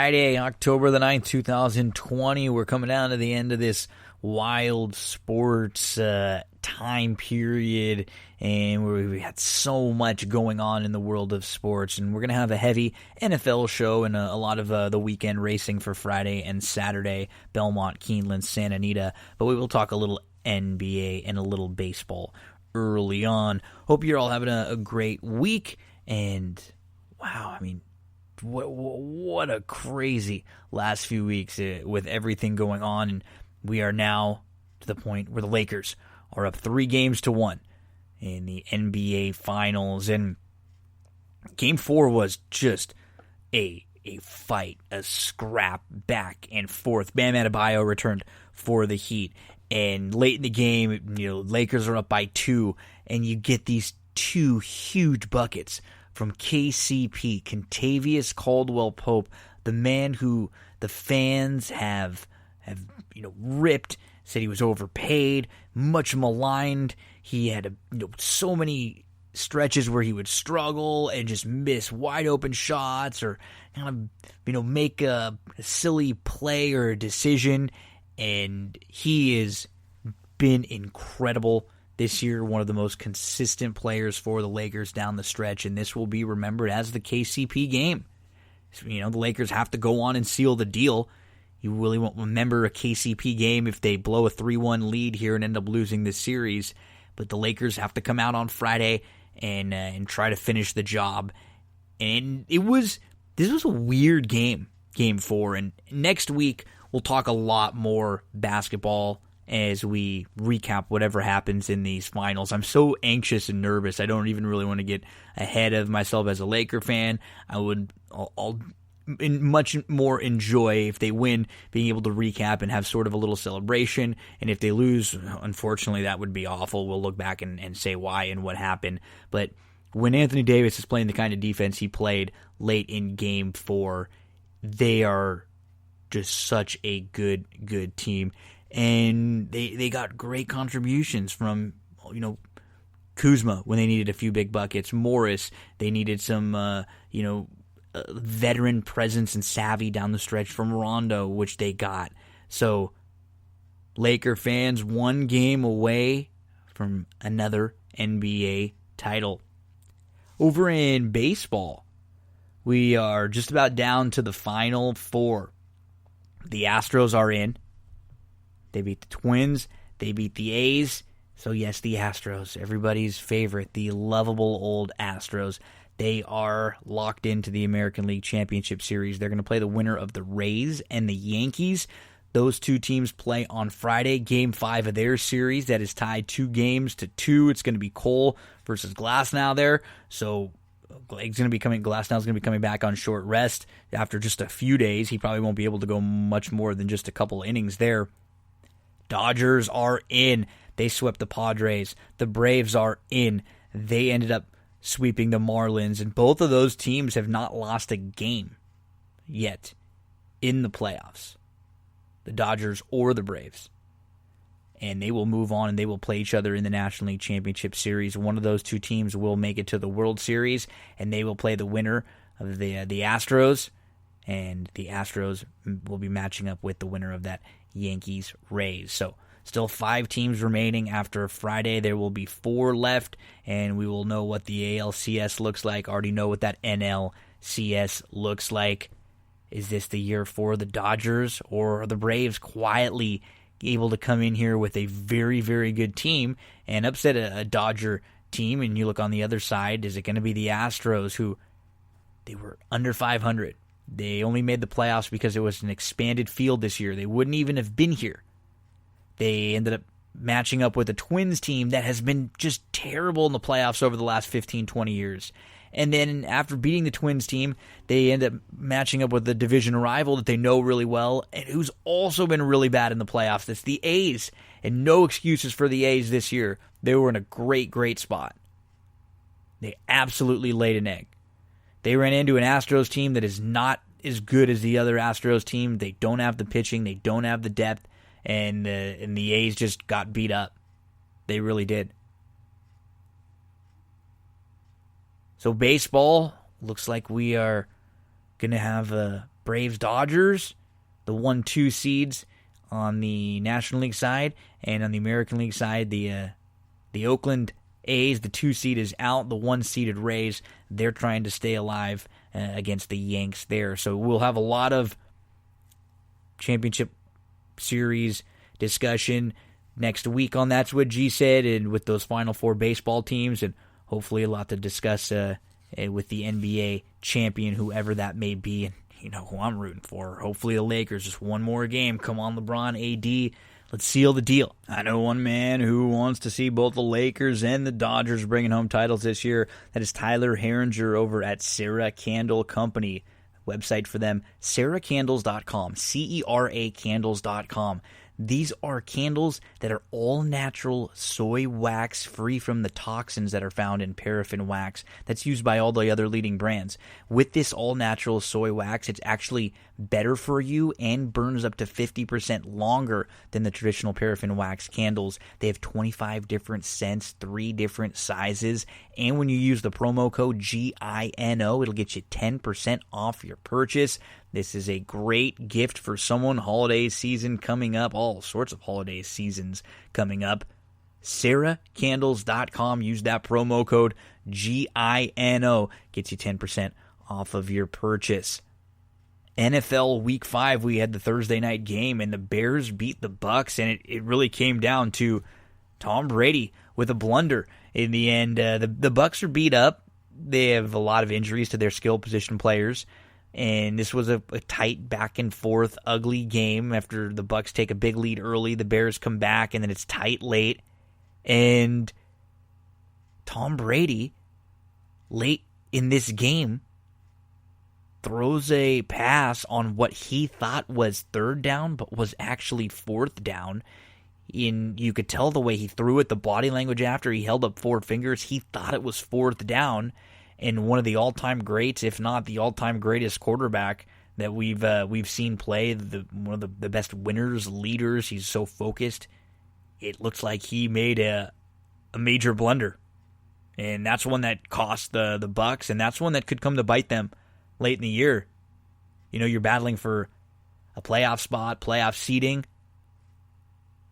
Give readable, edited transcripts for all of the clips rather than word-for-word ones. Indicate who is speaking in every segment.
Speaker 1: Friday, October the 9th, 2020. We're coming down to the end of this wild sports time period, and we had so much going on in the world of sports, and we're going to have a heavy NFL show and a lot of the weekend racing for Friday and Saturday, Belmont, Keeneland, Santa Anita, but we will talk a little NBA and a little baseball early on. Hope you're all having a great week, and wow, I mean, what a crazy last few weeks with everything going on, and we are now to the point where the Lakers are up 3-1 in the NBA Finals, and Game 4 was just a fight, a scrap back and forth. Bam Adebayo returned for the Heat, and late in the game, Lakers are up by 2, and you get these 2 huge buckets from KCP, Kentavious Caldwell-Pope, the man who the fans have ripped, said he was overpaid, much maligned. He had so many stretches where he would struggle and just miss wide open shots or kind of make a silly play or a decision, and he has been incredible this year, one of the most consistent players for the Lakers down the stretch, and this will be remembered as the KCP game. The Lakers have to go on and seal the deal. You really won't remember a KCP game if they blow a 3-1 lead here and end up losing this series, but the Lakers have to come out on Friday and try to finish the job. And this was a weird game, Game 4, and next week we'll talk a lot more basketball as we recap whatever happens in these finals. I'm so anxious and nervous. I don't even really want to get ahead of myself as a Laker fan. I'll much more enjoy if they win, being able to recap and have sort of a little celebration. And if they lose, unfortunately, that would be awful. We'll look back and say why and what happened. But when Anthony Davis is playing the kind of defense he played late in Game 4, they are just such a good team. And they got great contributions from, Kuzma when they needed a few big buckets. Morris, they needed some, veteran presence and savvy down the stretch from Rondo, which they got. So, Laker fans, 1 game away from another NBA title. Over in baseball, we are just about down to the Final 4. The Astros are in. They beat the Twins. They beat the A's. So, yes, the Astros, everybody's favorite, the lovable old Astros. They are locked into the American League Championship Series. They're going to play the winner of the Rays and the Yankees. Those 2 teams play on Friday, Game 5 of their series. That is tied 2-2. It's going to be Cole versus Glasnow there. So Glasnow's going to be coming back on short rest after just a few days. He probably won't be able to go much more than just a couple innings there. Dodgers are in. They swept the Padres. The Braves are in. They ended up sweeping the Marlins, and both of those teams have not lost a game yet in the playoffs, the Dodgers or the Braves. And they will move on and they will play each other in the National League Championship Series. One of those 2 teams will make it to the World Series, and they will play the winner of the Astros, and the Astros will be matching up with the winner of that Yankees-Rays. So still 5 teams remaining after Friday. There will be 4 left, and we will know what the ALCS looks like. Already know what that NLCS looks like. Is this the year for the Dodgers, or are the Braves quietly able to come in here with a very, very good team and upset a Dodger team? And you look on the other side, is it going to be the Astros, who they were under 500? They only made the playoffs because it was an expanded field this year. They wouldn't even have been here. They ended up matching up with a Twins team that has been just terrible in the playoffs over the last 15, 20 years. And then after beating the Twins team, they end up matching up with the division rival that they know really well and who's also been really bad in the playoffs. That's the A's. And no excuses for the A's this year. They were in a great spot. They absolutely laid an egg. They ran into an Astros team that is not as good as the other Astros team. They don't have the pitching. They don't have the depth. And the A's just got beat up. They really did. So baseball, looks like we are going to have Braves-Dodgers, the 1-2 seeds on the National League side, and on the American League side, the Oakland A's, the 2 seed is out. The 1-seeded Rays, they're trying to stay alive against the Yanks there. So we'll have a lot of championship series discussion next week on That's What G Said, and with those Final Four baseball teams, and hopefully a lot to discuss with the NBA champion, whoever that may be, and you know who I'm rooting for. Hopefully the Lakers, just one more game. Come on, LeBron, AD. Let's seal the deal. I know one man who wants to see both the Lakers and the Dodgers bringing home titles this year. That is Tyler Herringer over at Sarah Candle Company. Website for them, sarahcandles.com, CERA candles.com. These are candles that are all natural soy wax, free from the toxins that are found in paraffin wax that's used by all the other leading brands. With this all natural soy wax, it's actually better for you and burns up to 50% longer than the traditional paraffin wax candles. They have 25 different scents, 3 different sizes, and when you use the promo code GINO, it'll get you 10% off your purchase. This is a great gift for someone. Holiday season coming up. All sorts of holiday seasons coming up. SarahCandles.com. Use that promo code GINO. Gets you 10% off of your purchase. NFL Week 5, we had the Thursday night game, and the Bears beat the Bucs, and it really came down to Tom Brady with a blunder in the end. The Bucs are beat up. They have a lot of injuries to their skill position players. And this was a tight back-and-forth, ugly game. After the Bucs take a big lead early, the Bears come back, and then it's tight late. And Tom Brady, late in this game, throws a pass on what he thought was 3rd down, but was actually 4th down. You could tell the way he threw it, the body language after he held up 4 fingers. He thought it was 4th down. And one of the all-time greats, if not the all-time greatest quarterback that we've seen play, one of the best winners, leaders. He's so focused. It looks like he made a major blunder, and that's one that cost the Bucs, and that's one that could come to bite them late in the year. You know, you're battling for a playoff spot, playoff seeding.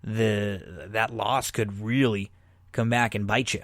Speaker 1: That loss could really come back and bite you.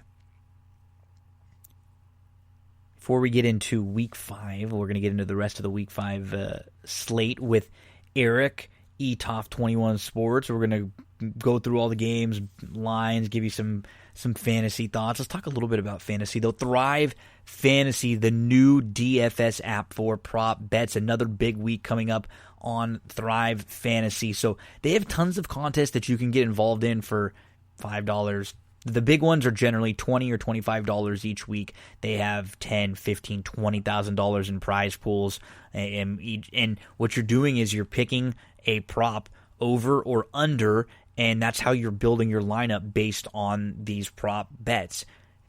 Speaker 1: Before we get into Week 5, we're going to get into the rest of the Week 5 slate with Erik, ETOF21 Sports. We're going to go through all the games, lines, give you some fantasy thoughts. Let's talk a little bit about fantasy, though. Thrive Fantasy, the new DFS app for prop bets. Another big week coming up on Thrive Fantasy. So they have tons of contests that you can get involved in for $5. The big ones are generally $20 or $25 each week. They have $10, $15, $20,000 in prize pools. And what you're doing is you're picking a prop over or under, and that's how you're building your lineup based on these prop bets.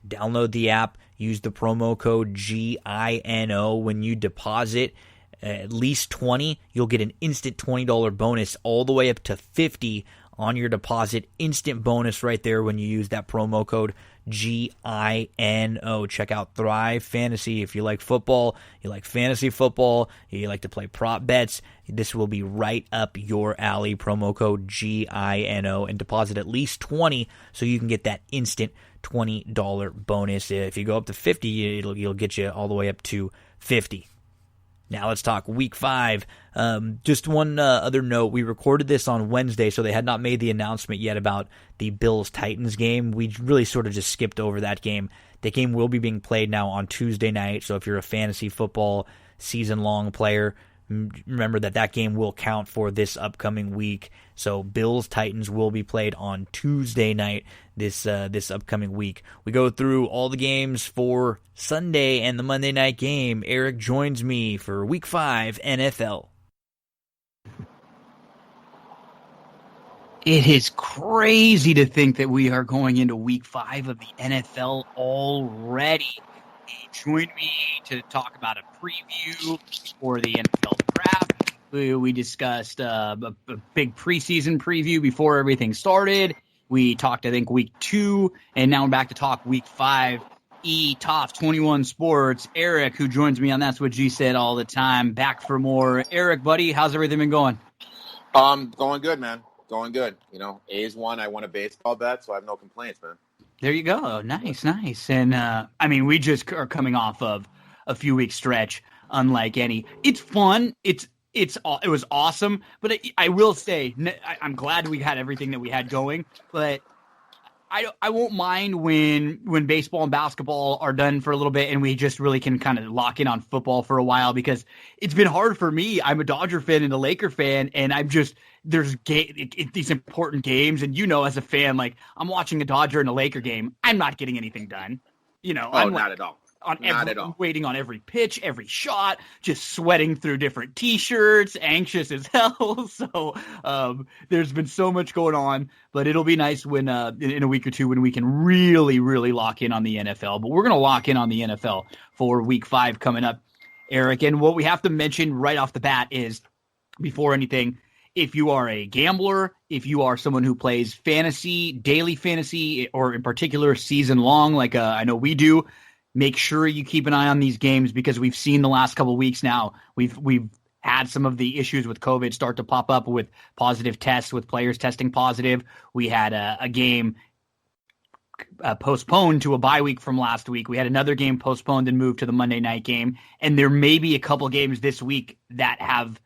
Speaker 1: Download the app. Use the promo code GINO. When you deposit at least $20, you'll get an instant $20 bonus all the way up to $50 on your deposit. Instant bonus right there when you use that promo code GINO. Check out Thrive Fantasy. If you like football, you like fantasy football, you like to play prop bets, this will be right up your alley. Promo code GINO, and deposit at least $20 so you can get that instant $20 bonus. If you go up to $50, it'll get you all the way up to $50. Now let's talk Week 5. Just one other note. We recorded this on Wednesday, so they had not made the announcement yet about the Bills-Titans game. We really sort of just skipped over that game. The game will be being played now on Tuesday night, so if you're a fantasy football season-long player, remember that game will count for this upcoming week. So Bills-Titans will be played on Tuesday night this upcoming week. We go through all the games for Sunday and the Monday night game. Erik joins me for Week 5 NFL.
Speaker 2: It is crazy to think that we are going into Week 5 of the NFL already. Join me to talk about a preview for the NFL draft. We discussed a big preseason preview before everything started. We talked, I think, Week 2, and now we're back to talk Week 5. Top 21 Sports. Erik, who joins me on That's What G Said all the time, back for more. Erik, buddy, how's everything been going?
Speaker 3: Going good, man. Going good. You know, A's won. I won a baseball bet, so I have no complaints, man.
Speaker 2: There you go. Nice. And, I mean, we just are coming off of a few week stretch, unlike any. It's fun. It was awesome, but I will say I'm glad we had everything that we had going, but I won't mind when baseball and basketball are done for a little bit and we just really can kind of lock in on football for a while, because it's been hard for me. I'm a Dodger fan and a Laker fan, and there's these important games, and as a fan, like, I'm watching a Dodger and a Laker game, I'm not getting anything done. I'm
Speaker 3: not at all. Not at all.
Speaker 2: Waiting on every pitch, every shot, just sweating through different T-shirts, anxious as hell. So there's been so much going on, but it'll be nice when in a week or two when we can really, really lock in on the NFL. But we're going to lock in on the NFL for Week 5 coming up, Erik. And what we have to mention right off the bat is, before anything, if you are a gambler, if you are someone who plays fantasy, daily fantasy, or in particular season long, like I know we do, make sure you keep an eye on these games, because we've seen the last couple of weeks now, we've had some of the issues with COVID start to pop up with positive tests, with players testing positive. We had a game postponed to a bye week from last week. We had another game postponed and moved to the Monday night game. And there may be a couple games this week that have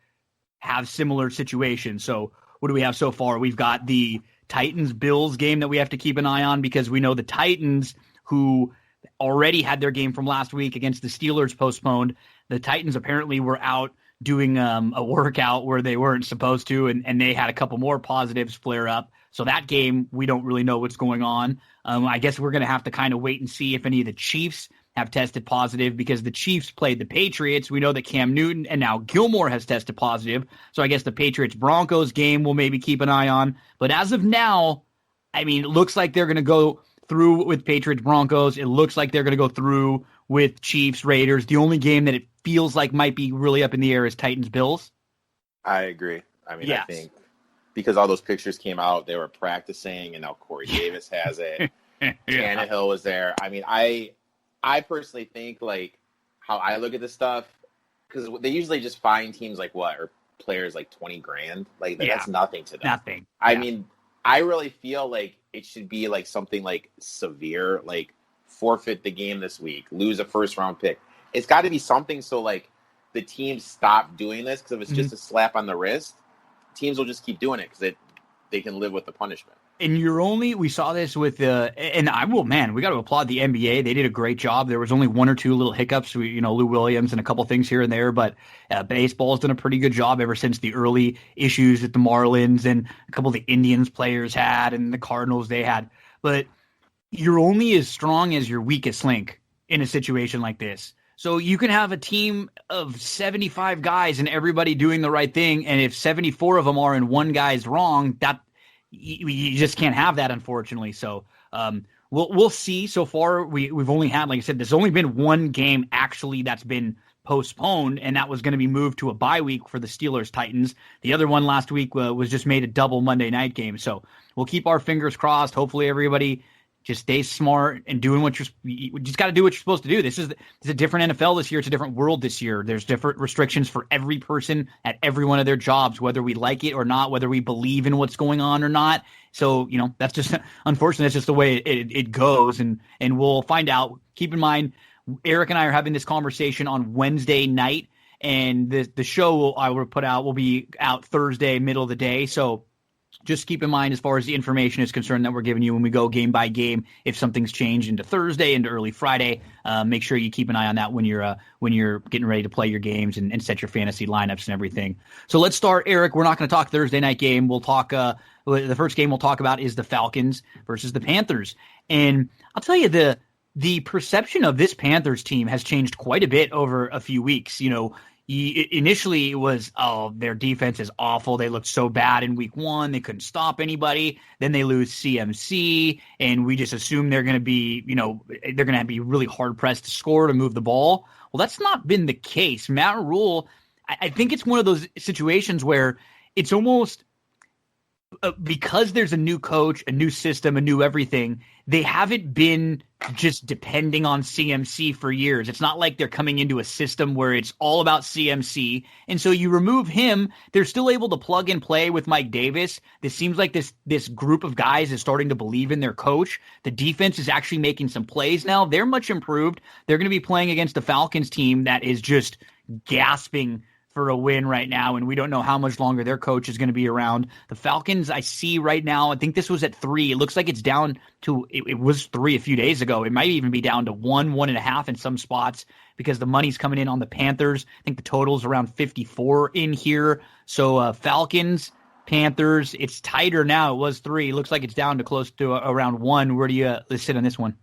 Speaker 2: similar situations. So what do we have so far? We've got the Titans-Bills game that we have to keep an eye on, because we know the Titans, who already had their game from last week against the Steelers postponed. The Titans apparently were out doing a workout where they weren't supposed to, and they had a couple more positives flare up. So that game, we don't really know what's going on. I guess we're going to have to kind of wait and see if any of the Chiefs have tested positive, because the Chiefs played the Patriots. We know that Cam Newton and now Gilmore has tested positive. So I guess the Patriots-Broncos game we'll maybe keep an eye on. But as of now, I mean, it looks like they're going to go through with Patriots Broncos. It looks like they're going to go through with Chiefs Raiders. The only game that it feels like might be really up in the air is Titans Bills.
Speaker 3: I agree. I mean,
Speaker 2: yes.
Speaker 3: I think because all those pictures came out, they were practicing, and now Corey Davis has it. Tannehill was there. I mean, I personally think, like, how I look at this stuff, because they usually just find teams like or players like $20,000. Like, that's nothing to them.
Speaker 2: Nothing.
Speaker 3: I mean, I really feel like it should be like something like severe, like forfeit the game this week, lose a first-round pick. It's got to be something so, like, the teams stop doing this, because if it's just a slap on the wrist, teams will just keep doing it because they can live with the punishment.
Speaker 2: And we saw this with we got to applaud the NBA. They did a great job. There was only one or two little hiccups, Lou Williams and a couple things here and there, but baseball's done a pretty good job ever since the early issues that the Marlins and a couple of the Indians players had and the Cardinals they had. But you're only as strong as your weakest link in a situation like this. So you can have a team of 75 guys and everybody doing the right thing, and if 74 of them are and one guy's wrong, that you just can't have that, unfortunately. So we'll see. So far, we've only had, like I said, there's only been one game actually that's been postponed, and that was going to be moved to a bye week for the Steelers-Titans. The other one last week was just made a double Monday night game. So we'll keep our fingers crossed. Hopefully everybody just stay smart and doing what you just got to do what you're supposed to do. It's a different NFL this year. It's a different world this year. There's different restrictions for every person at every one of their jobs, whether we like it or not, whether we believe in what's going on or not. So, that's just, unfortunately, that's just the way it goes. And we'll find out. Keep in mind, Erik and I are having this conversation on Wednesday night, and the show I will put out will be out Thursday, middle of the day. So just keep in mind, as far as the information is concerned that we're giving you when we go game by game, if something's changed into Thursday, into early Friday, make sure you keep an eye on that when you're getting ready to play your games and set your fantasy lineups and everything. So let's start, Erik. We're not going to talk Thursday night game. We'll talk the first game we'll talk about is the Falcons versus the Panthers. And I'll tell you, the perception of this Panthers team has changed quite a bit over a few weeks. Initially, it was, their defense is awful. They looked so bad in week 1. They couldn't stop anybody. Then they lose CMC, and we just assume they're going to be, they're going to be really hard-pressed to score, to move the ball. Well, that's not been the case. Matt Rule, I think it's one of those situations where it's almost because there's a new coach, a new system, a new everything, they haven't been just depending on CMC for years. It's not like they're coming into a system where it's all about CMC. And so you remove him, they're still able to plug and play with Mike Davis. This seems like this group of guys is starting to believe in their coach. The defense is actually making some plays now. They're much improved. They're going to be playing against the Falcons team that is just gasping for a win right now, and we don't know how much longer their coach is going to be around. The Falcons, I see right now, I think this was at 3. It looks like it's down to, it was 3 a few days ago. It might even be down to 1.5 in some spots because the money's coming in on the Panthers. I think the total's around 54 in here. So Falcons, Panthers, it's tighter now. It was 3. It looks like it's down to close to around 1. Where do you let's sit on this one?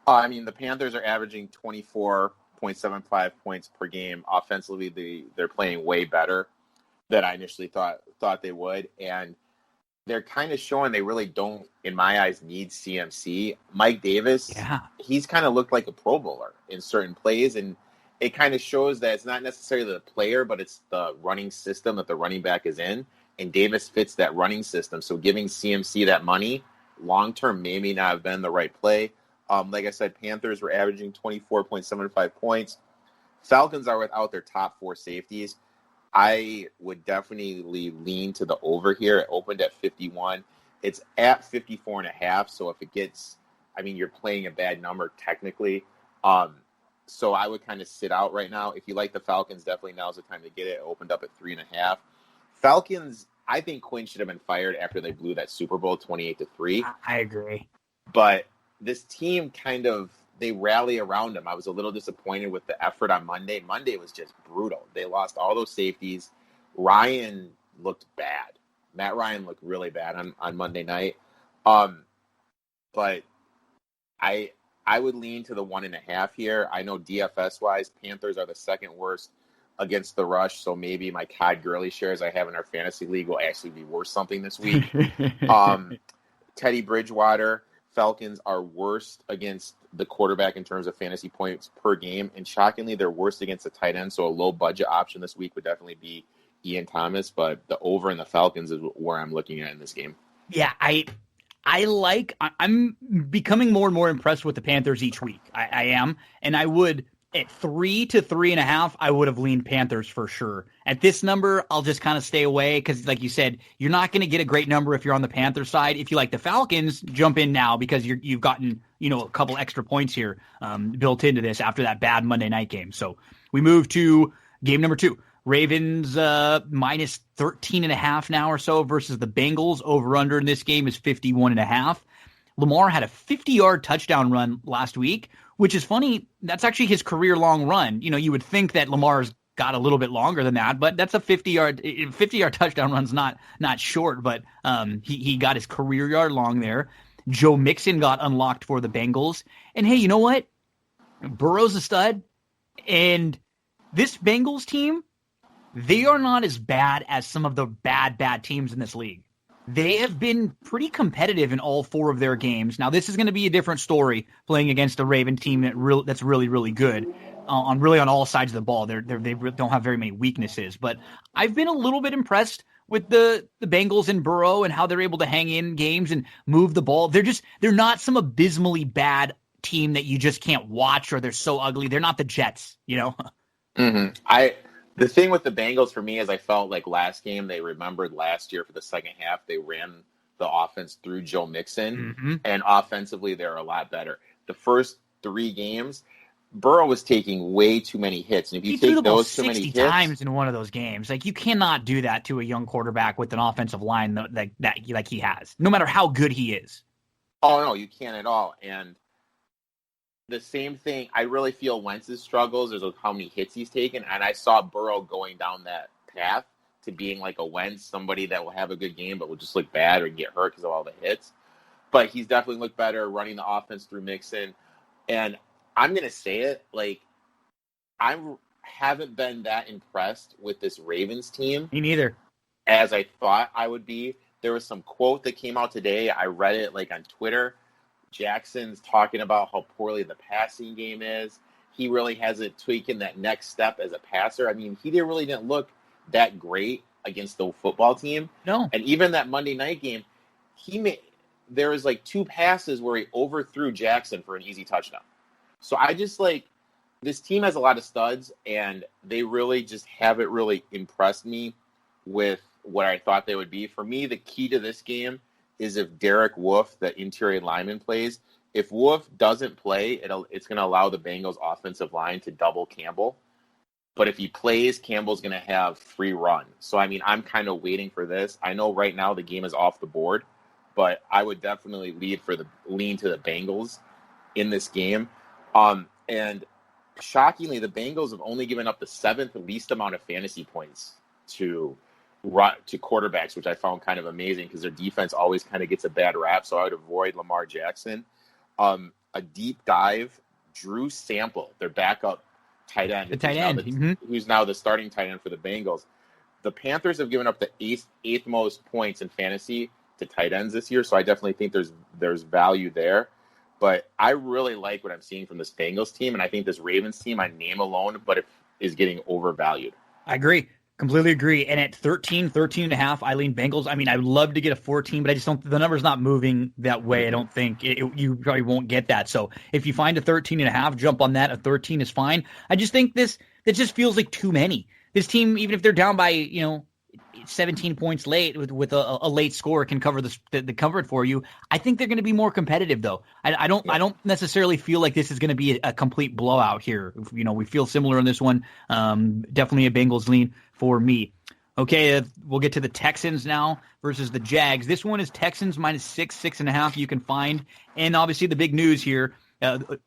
Speaker 3: I mean, the Panthers are averaging 24.75 points per game. Offensively, they're playing way better than I initially thought they would, and they're kind of showing they really don't, in my eyes, need CMC. Mike Davis, he's kind of looked like a Pro Bowler in certain plays, and it kind of shows that it's not necessarily the player, but it's the running system that the running back is in, and Davis fits that running system. So giving CMC that money long-term may not have been the right play. Like I said, Panthers were averaging 24.75 points. Falcons are without their top 4 safeties. I would definitely lean to the over here. It opened at 51. It's at 54.5. So if it gets, I mean, you're playing a bad number technically. So I would kind of sit out right now. If you like the Falcons, definitely now's the time to get it. It opened up at 3.5. Falcons, I think Quinn should have been fired after they blew that Super Bowl 28-3.
Speaker 2: I agree.
Speaker 3: But this team they rally around him. I was a little disappointed with the effort on Monday. Monday was just brutal. They lost all those safeties. Ryan looked bad. Matt Ryan looked really bad on Monday night. But I would lean to the 1.5 here. I know DFS-wise, Panthers are the second worst against the rush, so maybe my Todd Gurley shares I have in our fantasy league will actually be worth something this week. Teddy Bridgewater, Falcons are worst against the quarterback in terms of fantasy points per game, and shockingly, they're worst against the tight end, so a low-budget option this week would definitely be Ian Thomas, but the over in the Falcons is where I'm looking at in this game.
Speaker 2: Yeah, I'm becoming more and more impressed with the Panthers each week. I am, and I would, at 3 to 3.5, I would have leaned Panthers for sure. At this number, I'll just kind of stay away because, like you said, you're not going to get a great number if you're on the Panthers side. If you like the Falcons, jump in now because you've gotten a couple extra points here built into this after that bad Monday night game. So we move to game number 2. Ravens minus 13.5 now or so versus the Bengals. Over-under in this game is 51.5. Lamar had a 50-yard touchdown run last week, which is funny. That's actually his career-long run. You would think that Lamar's got a little bit longer than that, but that's a 50-yard touchdown run's not short, but he got his career yard long there. Joe Mixon got unlocked for the Bengals. And hey, you know what? Burrow's a stud, and this Bengals team, they are not as bad as some of the bad teams in this league. They have been pretty competitive in all 4 of their games. Now, this is going to be a different story playing against a Raven team that's really, really good on all sides of the ball. They don't have very many weaknesses. But I've been a little bit impressed with the Bengals and Burrow and how they're able to hang in games and move the ball. They're not some abysmally bad team that you just can't watch or they're so ugly. They're not the Jets,
Speaker 3: Mm-hmm. The thing with the Bengals for me is I felt like last game they remembered last year for the second half they ran the offense through Joe Mixon, and offensively they're a lot better. The first 3 games, Burrow was taking way too many hits, and if you take those too many hits,
Speaker 2: 60 times in one of those games, like you cannot do that to a young quarterback with an offensive line that he has, no matter how good he is.
Speaker 3: Oh no, you can't at all, and. The same thing, I really feel Wentz's struggles is with how many hits he's taken, and I saw Burrow going down that path to being like a Wentz, somebody that will have a good game but will just look bad or get hurt because of all the hits. But he's definitely looked better running the offense through Mixon. And I'm going to say it, like, I haven't been that impressed with this Ravens team.
Speaker 2: Me neither.
Speaker 3: As I thought I would be. There was some quote that came out today. I read it, like, on Twitter. Jackson's talking about how poorly the passing game is. He really hasn't taken that next step as a passer. I mean, he really didn't look that great against the football team.
Speaker 2: No.
Speaker 3: And even that Monday night game, there was like 2 passes where he overthrew Jackson for an easy touchdown. So I just like, this team has a lot of studs, and they really just haven't really impressed me with what I thought they would be. For me, the key to this game is if Derek Wolfe, the interior lineman, plays. If Wolfe doesn't play, it's going to allow the Bengals offensive line to double Campbell. But if he plays, Campbell's going to have free run. So, I mean, I'm kind of waiting for this. I know right now the game is off the board, but I would definitely lean to the Bengals in this game. And shockingly, the Bengals have only given up the 7th least amount of fantasy points to quarterbacks, which I found kind of amazing because their defense always kind of gets a bad rap. So I would avoid Lamar Jackson. A deep dive, Drew Sample, their backup tight end, who's now the starting tight end for the Bengals. The Panthers have given up the eighth most points in fantasy to tight ends this year, so I definitely think there's value there. But I really like what I'm seeing from this Bengals team, and I think this Ravens team, on name alone, is getting overvalued.
Speaker 2: I agree. Completely agree. And at 13 and a half, I lean Bengals. I mean, I would love to get a 14, but I just don't, the number's not moving that way. I don't think you probably won't get that. So if you find a 13 and a half, jump on that. A 13 is fine. I just think that just feels like too many. This team, even if they're down by, 17 points late with a late score, can cover the cover for you. I think they're going to be more competitive though. I don't necessarily feel like this is going to be a complete blowout here. We feel similar on this one. Definitely a Bengals lean for me. Okay, we'll get to the Texans now versus the Jags. This one is Texans minus 6.5 you can find. And obviously the big news here,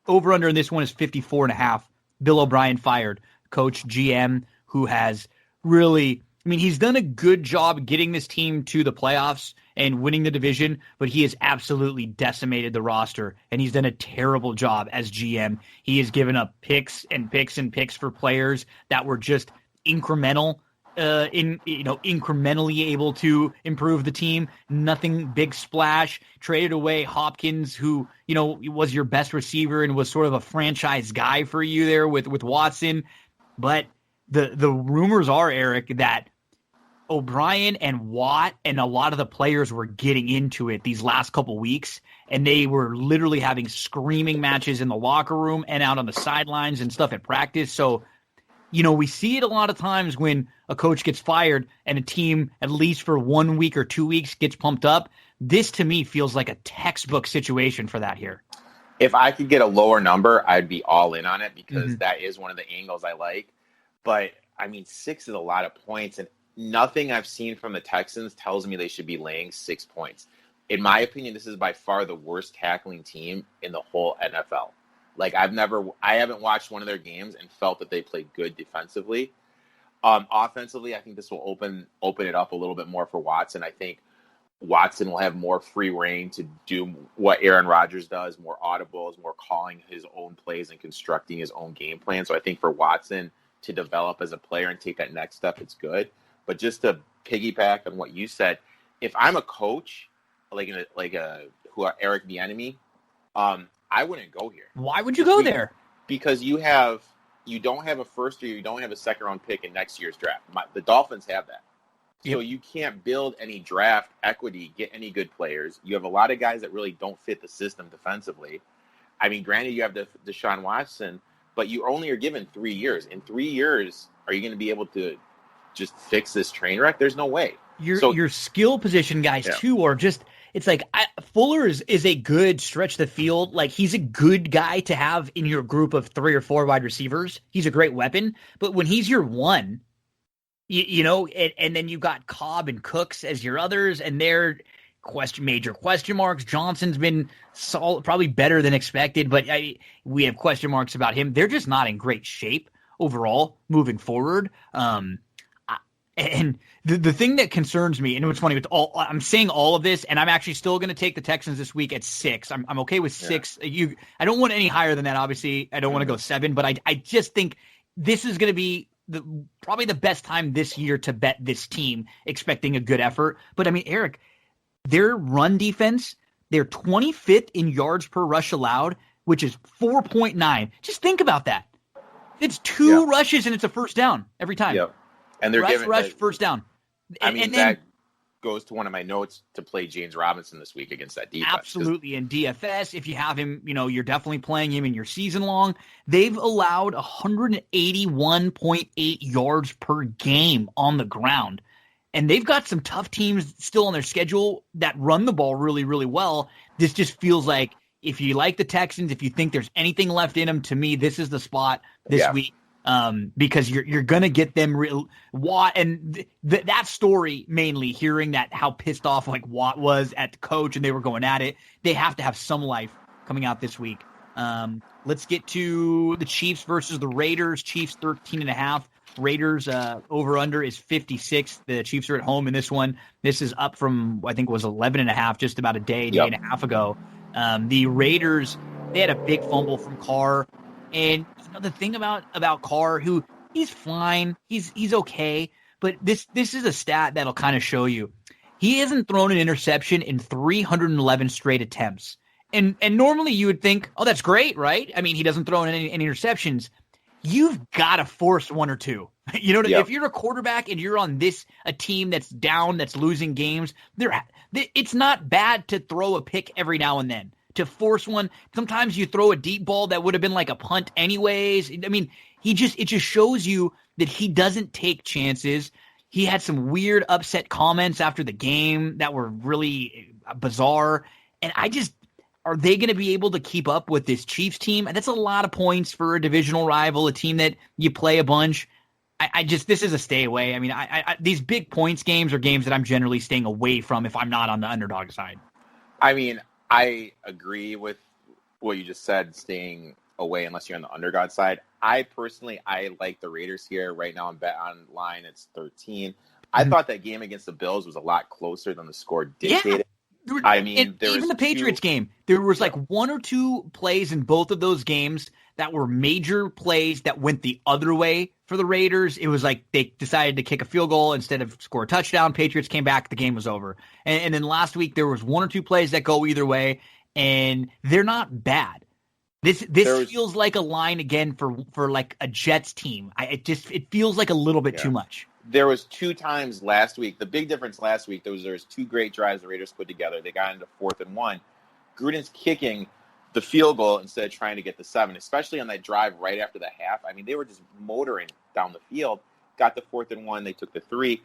Speaker 2: over under in this one is 54.5. Bill O'Brien fired, coach, GM, who has really, he's done a good job getting this team to the playoffs and winning the division, but he has absolutely decimated the roster, and he's done a terrible job as GM. He has given up picks and picks and picks for players that were just incrementally able to improve the team. Nothing big splash. Traded away Hopkins, who was your best receiver and was sort of a franchise guy for you there with Watson. But the rumors are, Eric, that O'Brien and Watt and a lot of the players were getting into it these last couple weeks, and they were literally having screaming matches in the locker room and out on the sidelines and stuff at practice. So, we see it a lot of times when a coach gets fired and a team, at least for 1 week or 2 weeks, gets pumped up. This, to me, feels like a textbook situation for that here.
Speaker 3: If I could get a lower number, I'd be all in on it because that is one of the angles I like. But, 6 is a lot of points, and nothing I've seen from the Texans tells me they should be laying 6 points. In my opinion, this is by far the worst tackling team in the whole NFL. Like, I haven't watched one of their games and felt that they played good defensively. Offensively, I think this will open it up a little bit more for Watson. I think Watson will have more free reign to do what Aaron Rodgers does, more audibles, more calling his own plays and constructing his own game plan. So I think for Watson to develop as a player and take that next step, it's good. But just to piggyback on what you said, if I'm a coach, Erik Bieniemy, I wouldn't go here.
Speaker 2: Why would you go there?
Speaker 3: Because you don't have a first or you don't have a second round pick in next year's draft. The Dolphins have that. Yep. So you can't build any draft equity, get any good players. You have a lot of guys that really don't fit the system defensively. Granted, you have Deshaun Watson, but you only are given 3 years. In 3 years, are you going to be able to just fix this train wreck? There's no way.
Speaker 2: Your skill position guys too are just, it's like Fuller is a good stretch the field. Like, he's a good guy to have in your group of 3 or 4 wide receivers. He's a great weapon, but when he's your one, and then you got Cobb and Cooks as your others, and they're major question marks. Johnson's been solid, probably better than expected, but we have question marks about him. They're just not in great shape overall moving forward. And the thing that concerns me, and what's funny, I'm saying all of this, and I'm actually still going to take the Texans this week at 6. I'm okay with 6. I don't want any higher than that, obviously. I don't want to go 7, but I just think this is going to be probably the best time this year to bet this team, expecting a good effort. But, Eric, their run defense, they're 25th in yards per rush allowed, which is 4.9. Just think about that. It's 2 rushes, and it's a first down every time.
Speaker 3: Yep. And they're
Speaker 2: rush, first down.
Speaker 3: Go goes to one of my notes to play James Robinson this week against that defense.
Speaker 2: Absolutely. In DFS, if you have him, you're definitely playing him in your season long. They've allowed 181.8 yards per game on the ground. And they've got some tough teams still on their schedule that run the ball really, really well. This just feels like, if you like the Texans, if you think there's anything left in them, to me, this is the spot this week. Because you're gonna get them Watt, and that story mainly, hearing that how pissed off like Watt was at the coach and they were going at it. They have to have some life coming out this week. Let's get to the Chiefs versus the Raiders. Chiefs 13.5. Raiders over under is 56. The Chiefs are at home in this one. This is up from, I think it was 11.5 just about a day and a half ago. The Raiders, they had a big fumble from Carr. And the thing about Carr, who he's fine, he's okay, but this is a stat that'll kind of show you he hasn't thrown an interception in 311 straight attempts. And normally you would think, oh, that's great, right? I mean, he doesn't throw in any interceptions. You've got to force one or two. If you're a quarterback and you're on a team that's down, that's losing games, it's not bad to throw a pick every now and then. To force one. Sometimes you throw a deep ball that would have been like a punt anyways. I mean, it just shows you that he doesn't take chances. He had some weird upset comments after the game that were really bizarre. And are they going to be able to keep up with this Chiefs team? That's a lot of points for a divisional rival, a team that you play a bunch. This is a stay away. I mean, these big points games are games that I'm generally staying away from if I'm not on the underdog side.
Speaker 3: I mean, I agree with what you just said, staying away unless you're on the underdog side. I like the Raiders here. Right now, I'm bet online. It's 13. I thought that game against the Bills was a lot closer than the score dictated.
Speaker 2: Yeah. I mean, even the Patriots game, there was like one or two plays in both of those games that were major plays that went the other way for the Raiders. It was like they decided to kick a field goal instead of score a touchdown. Patriots came back. The game was over. And then last week, there was one or two plays that go either way, and they're not bad. This feels like a line again for like a Jets team. It feels like a little bit too much.
Speaker 3: There was two times last week. The big difference last week, there was two great drives the Raiders put together. They got into 4th and 1. Gruden's kicking the field goal instead of trying to get the 7, especially on that drive right after the half. I mean, they were just motoring down the field. Got the 4th and 1. They took the 3.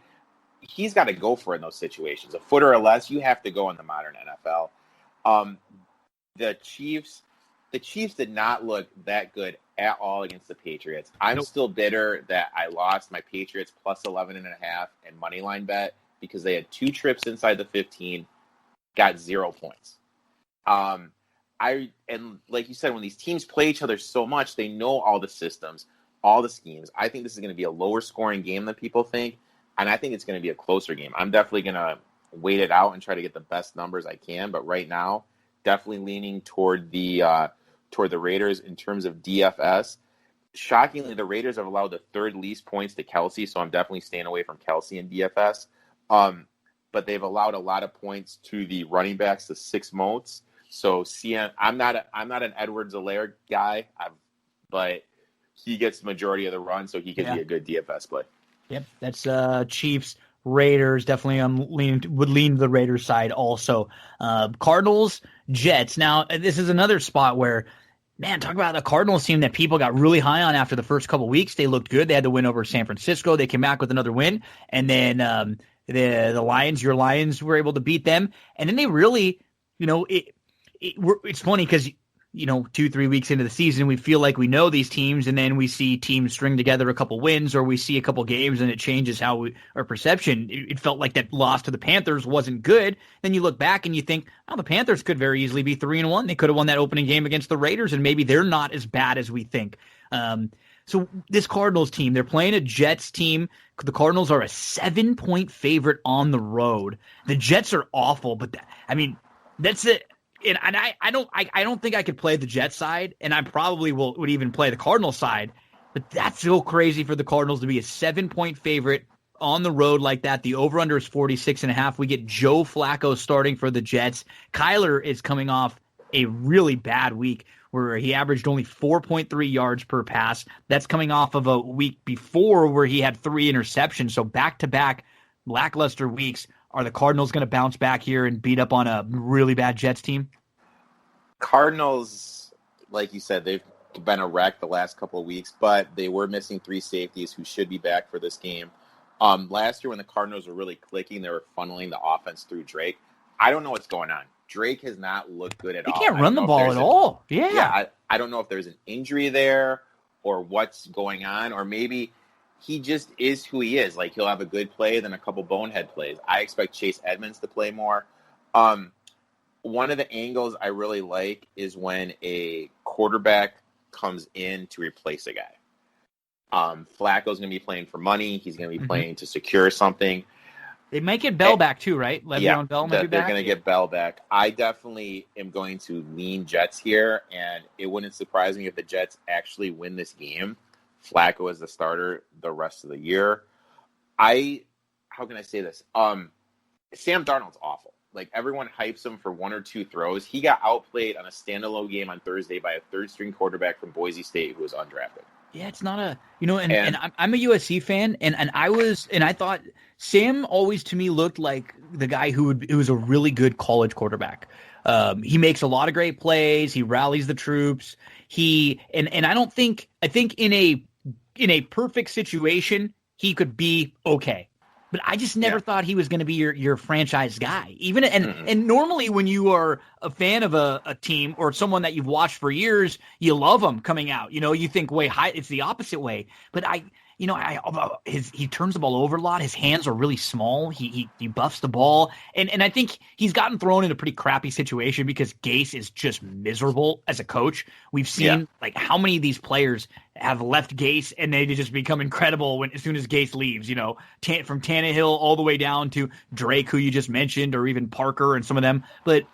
Speaker 3: He's got to go for it in those situations. A footer or less, you have to go in the modern NFL. The Chiefs did not look that good at all against the Patriots. I'm still bitter that I lost my Patriots plus 11.5 and money line bet because they had 2 trips inside the 15, got 0 points. And like you said, when these teams play each other so much, they know all the systems, all the schemes. I think this is going to be a lower scoring game than people think, and I think it's going to be a closer game. I'm definitely going to wait it out and try to get the best numbers I can, but right now, definitely leaning toward the Raiders in terms of DFS. Shockingly, the Raiders have allowed the 3rd least points to Kelsey, so I'm definitely staying away from Kelsey in DFS. But they've allowed a lot of points to the running backs, the 6 motes. So I'm not an Edwards-Helaire guy, but he gets the majority of the run, so he could be a good DFS play.
Speaker 2: Yep, that's Chiefs. Raiders, definitely would lean to the Raiders side also. Cardinals, Jets. Now, this is another spot where, man, talk about the Cardinals team that people got really high on after the first couple weeks. They looked good. They had the win over San Francisco. They came back with another win. And then the Lions, your Lions, were able to beat them. And then they really, it's funny because 2-3 weeks into the season, we feel like we know these teams, and then we see teams string together a couple wins, or we see a couple games, and it changes our perception. It felt like that loss to the Panthers wasn't good. Then you look back and you think, oh, the Panthers could very easily be 3-1. They could have won that opening game against the Raiders, and maybe they're not as bad as we think. So this Cardinals team, they're playing a Jets team. The Cardinals are a 7-point favorite on the road. The Jets are awful, but that's it. And I don't think I could play the Jets side, and I probably would even play the Cardinals side. But that's so crazy for the Cardinals to be a 7-point favorite on the road like that. The over-under is 46.5. We get Joe Flacco starting for the Jets. Kyler is coming off a really bad week where he averaged only 4.3 yards per pass. That's coming off of a week before where he had 3 interceptions. So back-to-back lackluster weeks. Are the Cardinals going to bounce back here and beat up on a really bad Jets team?
Speaker 3: Cardinals, like you said, they've been a wreck the last couple of weeks, but they were missing 3 safeties who should be back for this game. Last year when the Cardinals were really clicking, they were funneling the offense through Drake. I don't know what's going on. Drake has not looked good at all.
Speaker 2: He can't run the ball at all. Yeah.
Speaker 3: I don't know if there's an injury there or what's going on, or maybe he just is who he is. Like, he'll have a good play, then a couple bonehead plays. I expect Chase Edmonds to play more. One of the angles I really like is when a quarterback comes in to replace a guy. Flacco's going to be playing for money. He's going to be playing to secure something.
Speaker 2: They might get Bell back too, right? Le'Veon Bell might be back.
Speaker 3: They're going to get Bell back. I definitely am going to lean Jets here, and it wouldn't surprise me if the Jets actually win this game. Flacco is the starter the rest of the year. How can I say this? Sam Darnold's awful. Like, everyone hypes him for 1 or 2 throws. He got outplayed on a standalone game on Thursday by a third-string quarterback from Boise State who was undrafted.
Speaker 2: Yeah, it's not a, and I'm a USC fan, and I thought Sam always to me looked like the guy who was a really good college quarterback. He makes a lot of great plays. He rallies the troops. I think in a perfect situation, he could be okay. But I just never thought he was going to be your franchise guy. And normally when you are a fan of a team or someone that you've watched for years, you love them coming out. You think it's the opposite way. But he turns the ball over a lot. His hands are really small. He buffs the ball, and I think he's gotten thrown in a pretty crappy situation because Gase is just miserable as a coach. We've seen like how many of these players have left Gase and they just become incredible as soon as Gase leaves. From Tannehill all the way down to Drake, who you just mentioned, or even Parker and some of them. But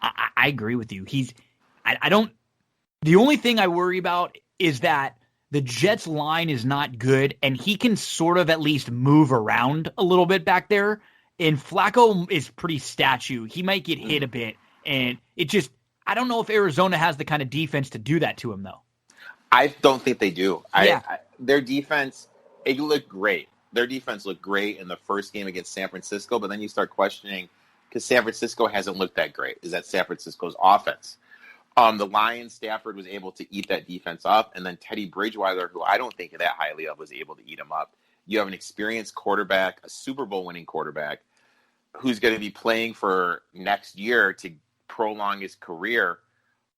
Speaker 2: I agree with you. The only thing I worry about is that the Jets line is not good, and he can sort of at least move around a little bit back there. And Flacco is pretty statue. He might get hit a bit, and I don't know if Arizona has the kind of defense to do that to him, though.
Speaker 3: I don't think they do. Their defense, it looked great. Their defense looked great in the first game against San Francisco, but then you start questioning, because San Francisco hasn't looked that great. Is that San Francisco's offense? The Lions, Stafford was able to eat that defense up, and then Teddy Bridgewater, who I don't think that highly of, was able to eat him up. You have an experienced quarterback, a Super Bowl winning quarterback, who's going to be playing for next year to prolong his career.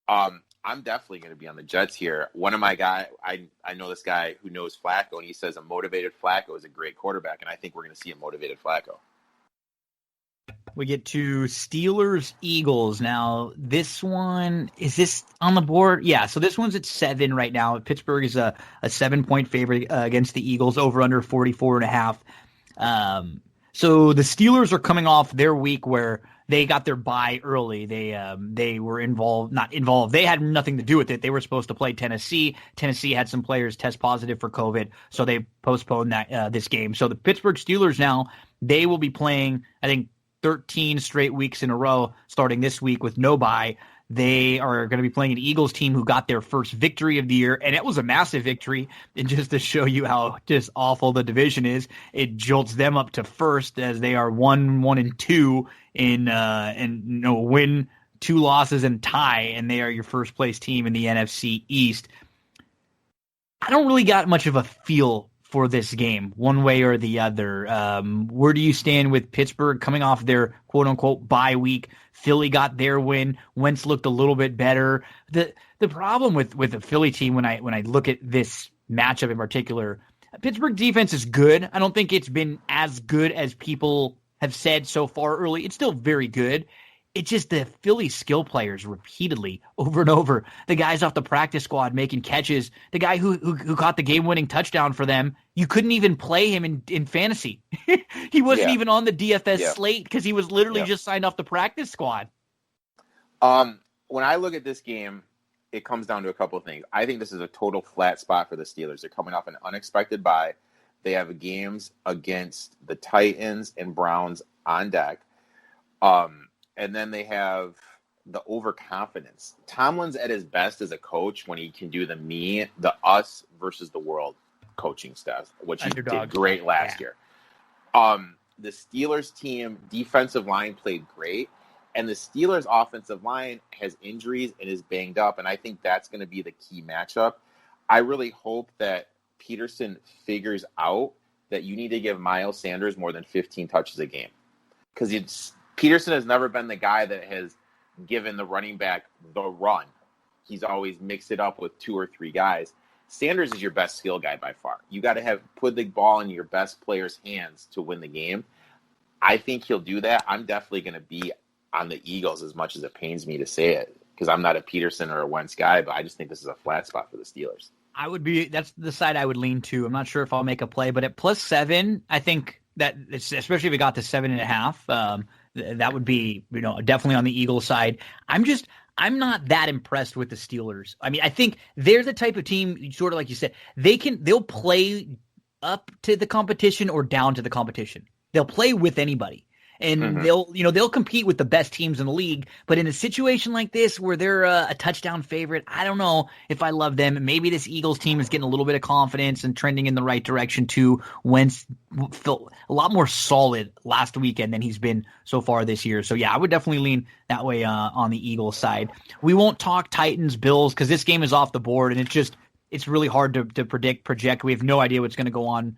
Speaker 3: I'm definitely going to be on the Jets here. One of my guys, I know this guy who knows Flacco, and he says a motivated Flacco is a great quarterback, and I think we're going to see a motivated Flacco.
Speaker 2: We get to Steelers-Eagles. Now, this one, is this on the board? Yeah, so this one's at 7 right now. Pittsburgh is a 7-point favorite against the Eagles, over under 44.5. So the Steelers are coming off their week where they got their bye early. They were not involved. They had nothing to do with it. They were supposed to play Tennessee. Tennessee had some players test positive for COVID, so they postponed this game. So the Pittsburgh Steelers now, they will be playing, I think, 13 straight weeks in a row, starting this week with no bye. They are going to be playing an Eagles team who got their first victory of the year, and it was a massive victory. And just to show you how just awful the division is, it jolts them up to first as they are 1-2 win, 2 losses and tie, and they are your first place team in the NFC East. I don't really got much of a feel for this game, one way or the other. Where do you stand with Pittsburgh coming off their quote-unquote bye week? Philly got their win. Wentz looked a little bit better. The problem with the Philly team, when I look at this matchup in particular, Pittsburgh defense is good. I don't think it's been as good as people have said so far early. It's still very good. It's just the Philly skill players repeatedly, over and over. The guys off the practice squad making catches. The guy who caught the game-winning touchdown for them, you couldn't even play him in fantasy. He wasn't even on the DFS slate because he was literally just signed off the practice squad.
Speaker 3: When I look at this game, it comes down to a couple of things. I think this is a total flat spot for the Steelers. They're coming off an unexpected bye. They have games against the Titans and Browns on deck. And then they have the overconfidence. Tomlin's at his best as a coach when he can do the us versus the world coaching stuff, which he did great last year. the Steelers team defensive line played great, and the Steelers offensive line has injuries and is banged up, and I think that's going to be the key matchup. I really hope that Peterson figures out that you need to give Miles Sanders more than 15 touches a game, because Peterson has never been the guy that has given the running back the run. He's always mixed it up with 2 or 3 guys. Sanders is your best skill guy by far. You got to put the ball in your best player's hands to win the game. I think he'll do that. I'm definitely going to be on the Eagles, as much as it pains me to say it, because I'm not a Peterson or a Wentz guy, but I just think this is a flat spot for the Steelers.
Speaker 2: That's the side I would lean to. I'm not sure if I'll make a play, but at +7, I think that especially if it got to 7.5, that would be, definitely on the Eagles side. I'm not that impressed with the Steelers. I mean, I think they're the type of team, sort of like you said, they'll play up to the competition or down to the competition. They'll play with anybody. And they'll compete with the best teams in the league. But in a situation like this where they're a touchdown favorite, I don't know if I love them. Maybe this Eagles team is getting a little bit of confidence and trending in the right direction too. Wentz felt a lot more solid last weekend than he's been so far this year. So yeah, I would definitely lean that way on the Eagles side. We won't talk Titans Bills because this game is off the board, and it's really hard to project. We have no idea what's going to go on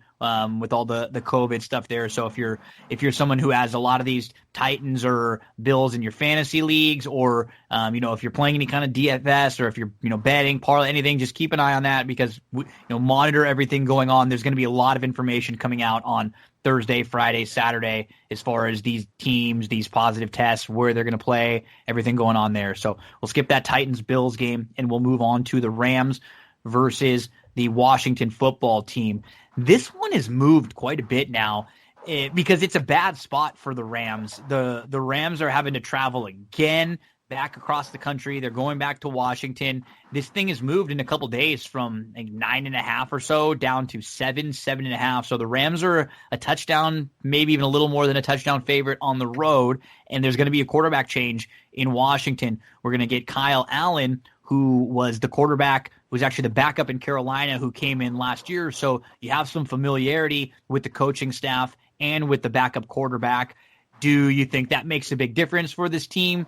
Speaker 2: with all the COVID stuff there. So if you're someone who has a lot of these Titans or Bills in your fantasy leagues, or if you're playing any kind of DFS, or if you're betting, parlay, anything, just keep an eye on that, because monitor everything going on. There's going to be a lot of information coming out on Thursday, Friday, Saturday, as far as these teams, these positive tests, where they're going to play, everything going on there. So we'll skip that Titans Bills game and we'll move on to the Rams versus the Washington football team. This one has moved quite a bit now because it's a bad spot for the Rams. The Rams are having to travel again back across the country. They're going back to Washington. This thing has moved in a couple days from 9.5 or so down to 7.5. So the Rams are a touchdown, maybe even a little more than a touchdown favorite on the road. And there's going to be a quarterback change in Washington. We're going to get Kyle Allen, who was the quarterback, was actually the backup in Carolina, who came in last year. So you have some familiarity with the coaching staff and with the backup quarterback. Do you think that makes a big difference for this team?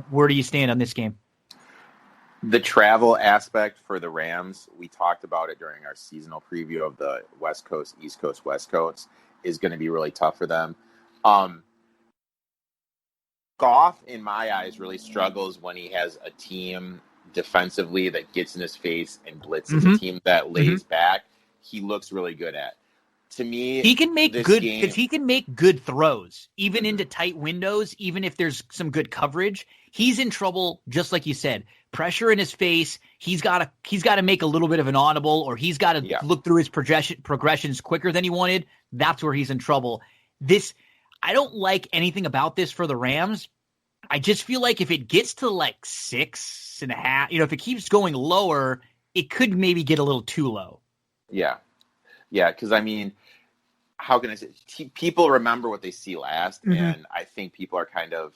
Speaker 2: Where do you stand on this game?
Speaker 3: The travel aspect for the Rams, we talked about it during our seasonal preview of the West Coast, East Coast, West Coast, is going to be really tough for them. Goff, in my eyes, really struggles when he has a team defensively that gets in his face and blitzes. A team that lays back, he looks really good at. To me,
Speaker 2: he can make good throws, even into tight windows, even if there's some good coverage. He's in trouble, just like you said. Pressure in his face. He's got to make a little bit of an audible, or he's got to look through his progressions quicker than he wanted. That's where he's in trouble. I don't like anything about this for the Rams. I just feel like if it gets to 6.5, if it keeps going lower, it could maybe get a little too low.
Speaker 3: Yeah. Because how can I say? People remember what they see last, and I think people are kind of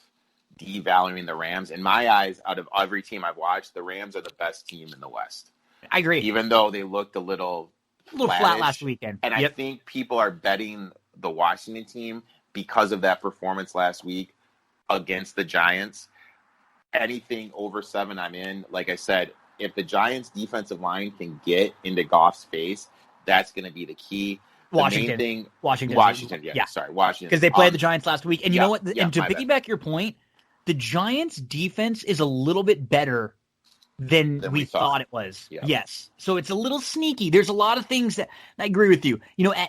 Speaker 3: devaluing the Rams. In my eyes, out of every team I've watched, the Rams are the best team in the West.
Speaker 2: I agree.
Speaker 3: Even though they looked a little
Speaker 2: flat last weekend.
Speaker 3: And I think people are betting the Washington team because of that performance last week against the Giants. Anything over 7, I'm in. Like I said, if the Giants' defensive line can get into Goff's face, that's going to be the key.
Speaker 2: Washington.
Speaker 3: Washington. Sorry, Washington.
Speaker 2: Because they played the Giants last week. And you know what? And to piggyback your point, the Giants' defense is a little bit better than we thought it was. Yeah. Yes. So it's a little sneaky. There's a lot of things that I agree with you.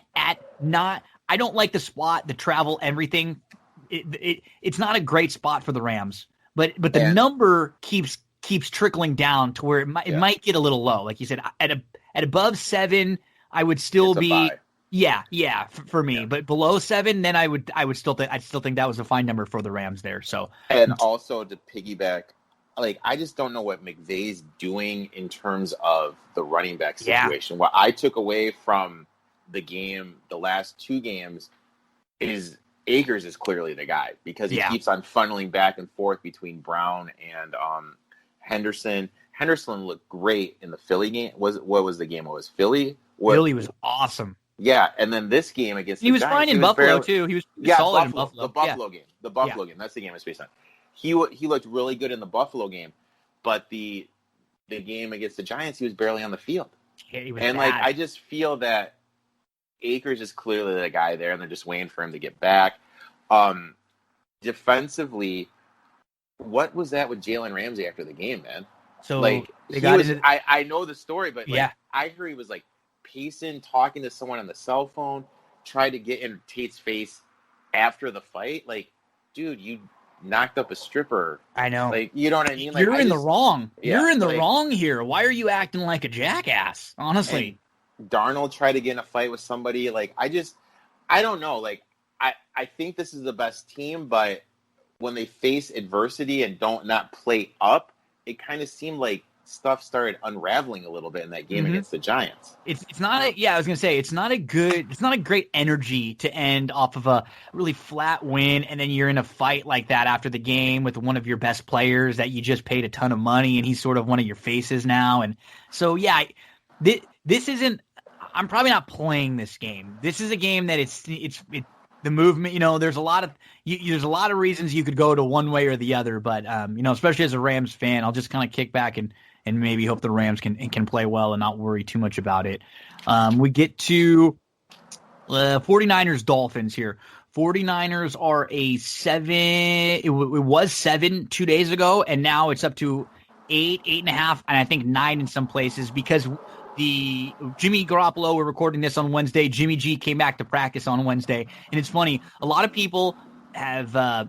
Speaker 2: I don't like the spot, the travel, everything. It's not a great spot for the Rams. But the number keeps trickling down to where it might get a little low. Like you said, at above 7, I would still be for me. Yeah. But below 7, then I would still think that was a fine number for the Rams there. So,
Speaker 3: and also to piggyback, I just don't know what McVay's doing in terms of the running back situation. What I took away from the game, the last 2 games, is Akers is clearly the guy, because he keeps on funneling back and forth between Brown and Henderson. Henderson looked great in the Philly game. What was the game? It was Philly?
Speaker 2: Philly was awesome.
Speaker 3: Yeah, and then this game against
Speaker 2: He
Speaker 3: the
Speaker 2: was
Speaker 3: Giants,
Speaker 2: fine in Buffalo too. He was solid in Buffalo.
Speaker 3: The Buffalo game. The Buffalo game. That's the game it's based on. He looked really good in the Buffalo game, but the game against the Giants, he was barely on the field.
Speaker 2: Yeah, he was
Speaker 3: and
Speaker 2: bad.
Speaker 3: I just feel that Akers is clearly the guy there, and they're just waiting for him to get back. Defensively, what was that with Jalen Ramsey after the game, man?
Speaker 2: So
Speaker 3: like
Speaker 2: they got
Speaker 3: I know the story, but
Speaker 2: yeah.
Speaker 3: I heard he was like pacing, talking to someone on the cell phone, tried to get in Tate's face after the fight. Like, dude, you knocked up a stripper.
Speaker 2: I know.
Speaker 3: Like, you know what I mean? Like,
Speaker 2: You're in the wrong.
Speaker 3: Yeah,
Speaker 2: You're in the wrong here. Why are you acting like a jackass? Honestly.
Speaker 3: Darnold tried to get in a fight with somebody. Like, I don't know. Like, I think this is the best team, but when they face adversity and don't not play up, it kind of seemed like stuff started unraveling a little bit in that game against the Giants.
Speaker 2: It's not I was gonna say it's not a great energy to end off of a really flat win, and then you're in a fight like that after the game with one of your best players that you just paid a ton of money, and he's sort of one of your faces now. And so this isn't. I'm probably not playing this game. This is a game that it's the movement. You know, there's a lot of reasons you could go to one way or the other, but you know, especially as a Rams fan, I'll just kind of kick back and maybe hope the Rams can play well and not worry too much about it. We get to 49ers Dolphins here. 49ers are a 7. It was 7 2 days ago, and now it's up to 8, 8.5, and I think 9 in some places because the Jimmy Garoppolo, we're recording this on Wednesday. Jimmy G came back to practice on Wednesday. And it's funny, a lot of people have,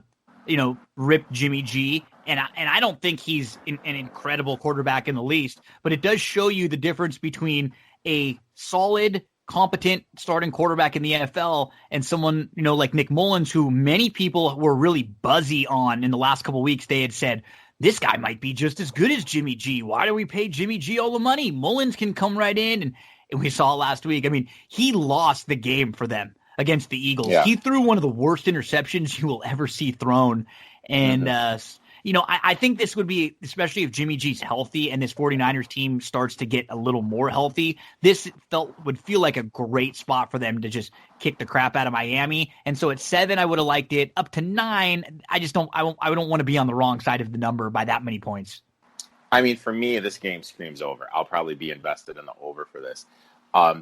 Speaker 2: ripped Jimmy G. And I don't think he's an incredible quarterback in the least, but it does show you the difference between a solid, competent starting quarterback in the NFL and someone, you know, like Nick Mullins, who many people were really buzzy on in the last couple of weeks. They had said, this guy might be just as good as Jimmy G. Why do we pay Jimmy G all the money? Mullins can come right in. And we saw last week. I mean, he lost the game for them against the Eagles. Yeah. He threw one of the worst interceptions you will ever see thrown. And, I think this would be, especially if Jimmy G's healthy and this 49ers team starts to get a little more healthy, this would feel like a great spot for them to just kick the crap out of Miami. And so at 7, I would have liked it. Up to 9, I don't want to be on the wrong side of the number by that many points.
Speaker 3: I mean, for me, this game screams over. I'll probably be invested in the over for this.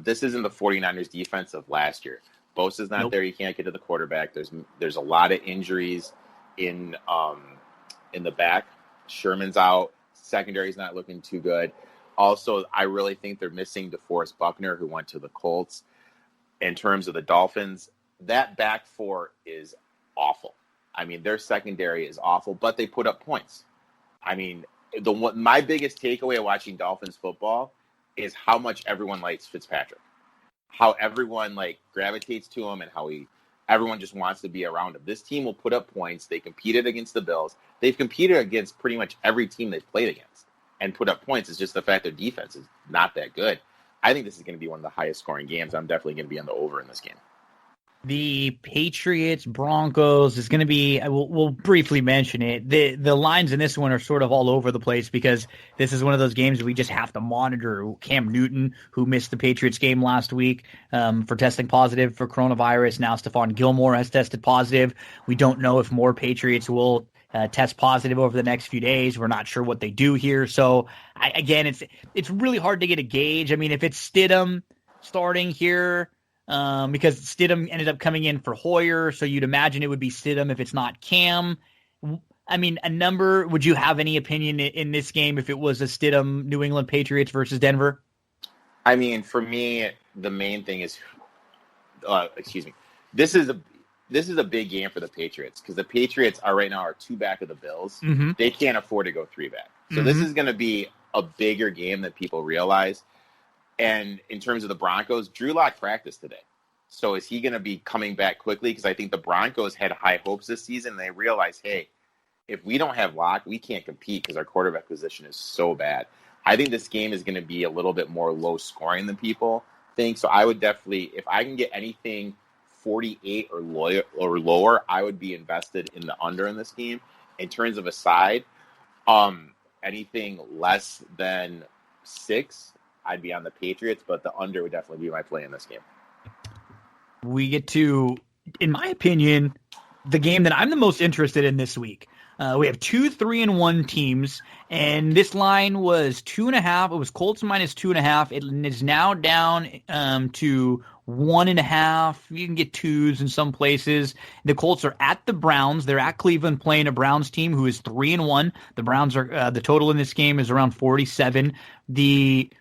Speaker 3: This isn't the 49ers defense of last year. Bosa's not there. You can't get to the quarterback. There's a lot of injuries in the back. Sherman's out. Secondary's not looking too good. Also, I really think they're missing DeForest Buckner, who went to the Colts. In terms of the Dolphins, that back four is awful. I mean, their secondary is awful, but they put up points. I mean, my biggest takeaway of watching Dolphins football is how much everyone likes Fitzpatrick. How everyone gravitates to him and how everyone just wants to be around him. This team will put up points. They competed against the Bills. They've competed against pretty much every team they've played against and put up points. It's just the fact their defense is not that good. I think this is going to be one of the highest scoring games. I'm definitely going to be on the over in this game.
Speaker 2: The Patriots-Broncos is going to be, we'll briefly mention it. The lines in this one are sort of all over the place because this is one of those games we just have to monitor. Cam Newton, who missed the Patriots game last week for testing positive for coronavirus. Now Stephon Gilmore has tested positive. We don't know if more Patriots will test positive over the next few days. We're not sure what they do here. So, it's really hard to get a gauge. I mean, if it's Stidham starting here, because Stidham ended up coming in for Hoyer, so you'd imagine it would be Stidham if it's not Cam. I mean, a number, would you have any opinion in this game if it was a Stidham New England Patriots versus Denver?
Speaker 3: I mean, for me, the main thing is, this is a big game for the Patriots because the Patriots right now are 2 back of the Bills. Mm-hmm. They can't afford to go 3 back. So This is going to be a bigger game than people realize. And in terms of the Broncos, Drew Lock practiced today. So is he going to be coming back quickly? Because I think the Broncos had high hopes this season. They realized, hey, if we don't have Lock, we can't compete because our quarterback position is so bad. I think this game is going to be a little bit more low scoring than people think. So I would definitely, if I can get anything 48 or lower, I would be invested in the under in this game. In terms of a side, anything less than 6, I'd be on the Patriots, but the under would definitely be my play in this game.
Speaker 2: we get to, in my opinion, the game that I'm the most interested in this week. We have 2 3-1 teams, and this line was 2.5. It was Colts minus 2.5. It is now down to 1.5. You can get 2s in some places. The Colts are at the Browns. They're at Cleveland playing a Browns team who is 3-1. The Browns are the total in this game is around 47. The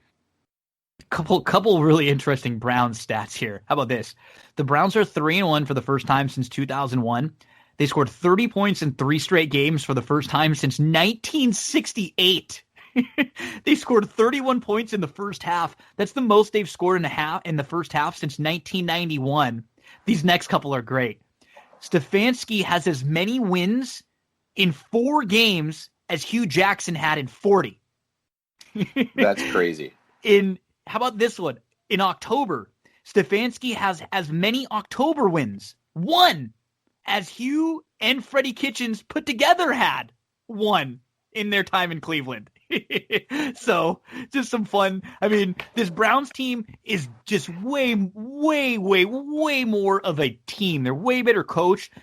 Speaker 2: couple really interesting Browns stats here. How about this? The Browns are 3-1 for the first time since 2001. They scored 30 points in 3 straight games for the first time since 1968. They scored 31 points in the first half. That's the most they've scored in the first half since 1991. These next couple are great. Stefanski has as many wins in 4 games as Hugh Jackson had in 40.
Speaker 3: That's crazy.
Speaker 2: How about this one? In October, Stefanski has as many October wins, 1, as Hugh and Freddie Kitchens put together had 1 in their time in Cleveland. So, just some fun. I mean, this Browns team is just way more of a team. They're way better coached.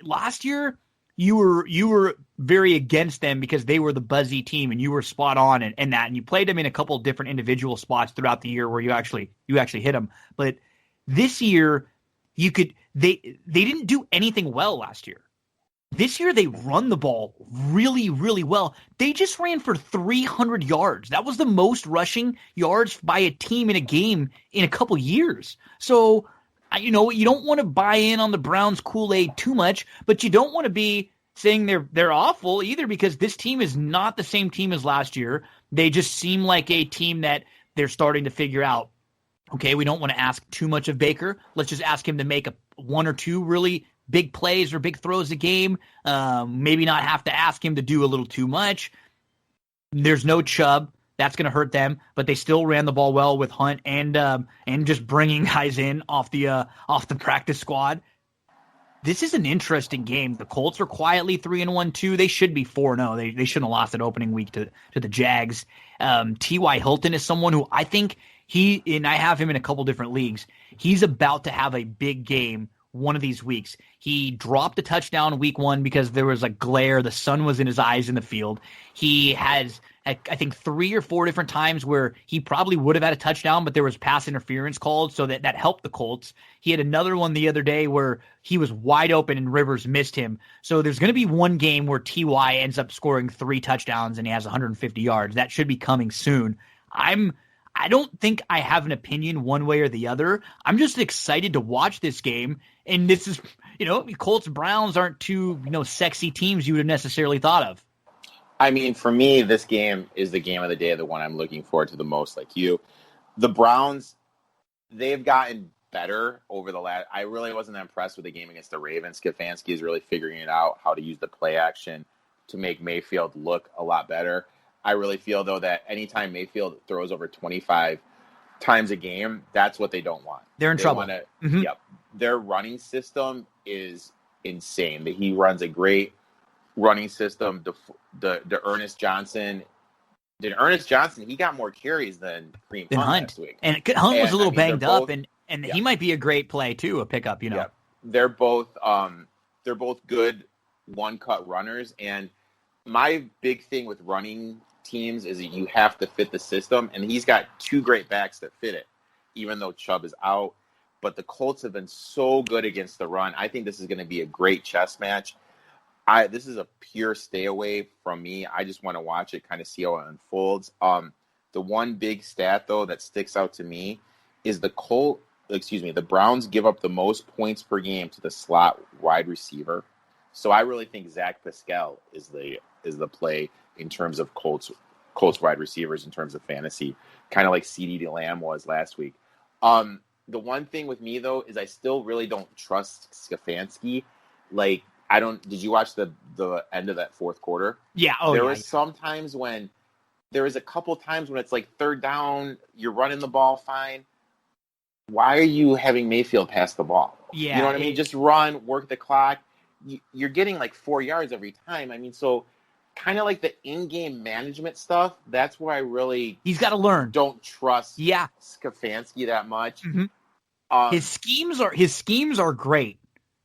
Speaker 2: Last year, you were very against them because they were the buzzy team and you were spot on and that, and you played them in a couple of different individual spots throughout the year where you actually hit them. But this year, they didn't do anything well last year. This year, they run the ball really, really well. They just ran for 300 yards. That was the most rushing yards by a team in a game in a couple years. So, you don't want to buy in on the Browns Kool-Aid too much, but you don't want to be saying they're awful either, because this team is not the same team as last year. They just seem like a team that they're starting to figure out. Okay, we don't want to ask too much of Baker. Let's just ask him to make 1 or 2 really big plays or big throws a game. Maybe not have to ask him to do a little too much. There's no Chubb. That's going to hurt them, but they still ran the ball well with Hunt and just bringing guys in off the practice squad. This is an interesting game. The Colts are quietly 3-1 too. They should be 4-0. They shouldn't have lost that opening week to the Jags. T.Y. Hilton is someone who I think I have him in a couple different leagues. He's about to have a big game one of these weeks. He dropped a touchdown week 1 because there was a glare. The sun was in his eyes in the field. He has, I think, 3 or 4 different times where he probably would have had a touchdown, but there was pass interference called, so that helped the Colts. He had another one the other day where he was wide open and Rivers missed him. So there's going to be one game where T.Y. ends up scoring 3 touchdowns and he has 150 yards. That should be coming soon. I don't think I have an opinion one way or the other. I'm just excited to watch this game. And this is, Colts Browns aren't 2, sexy teams you would have necessarily thought of.
Speaker 3: I mean, for me, this game is the game of the day, the one I'm looking forward to the most, like you. The Browns, they've gotten better over the last. I really wasn't impressed with the game against the Ravens. Stefanski is really figuring it out, how to use the play action to make Mayfield look a lot better. I really feel, though, that anytime Mayfield throws over 25 times a game, that's what they don't want.
Speaker 2: They're in trouble.
Speaker 3: Yep. Their running system is insane. He runs a great running system. The Ernest Johnson, he got more carries than Kareem Hunt last week.
Speaker 2: And Hunt was a little banged up, and he might be a great play, too, a pickup, Yeah.
Speaker 3: They're both good one-cut runners, and my big thing with running teams is that you have to fit the system, and he's got 2 great backs that fit it, even though Chubb is out. But the Colts have been so good against the run. I think this is going to be a great chess match. This is a pure stay away from me. I just want to watch it, kind of see how it unfolds. The one big stat, though, that sticks out to me is the Browns give up the most points per game to the slot wide receiver. So I really think Zach Pascal is the play in terms of Colts wide receivers in terms of fantasy, kind of like CeeDee Lamb was last week. The one thing with me, though, is I still really don't trust Stefanski. Like, did you watch the end of that fourth quarter?
Speaker 2: Yeah.
Speaker 3: There was a couple times when it's like 3rd down, you're running the ball fine. Why are you having Mayfield pass the ball?
Speaker 2: Yeah.
Speaker 3: You know what I mean? Just run, work the clock. You're getting like 4 yards every time. I mean, so kind of like the in-game management stuff, that's where I really
Speaker 2: he's got to learn.
Speaker 3: Don't trust Stefanski that much.
Speaker 2: Mm-hmm. His schemes are great.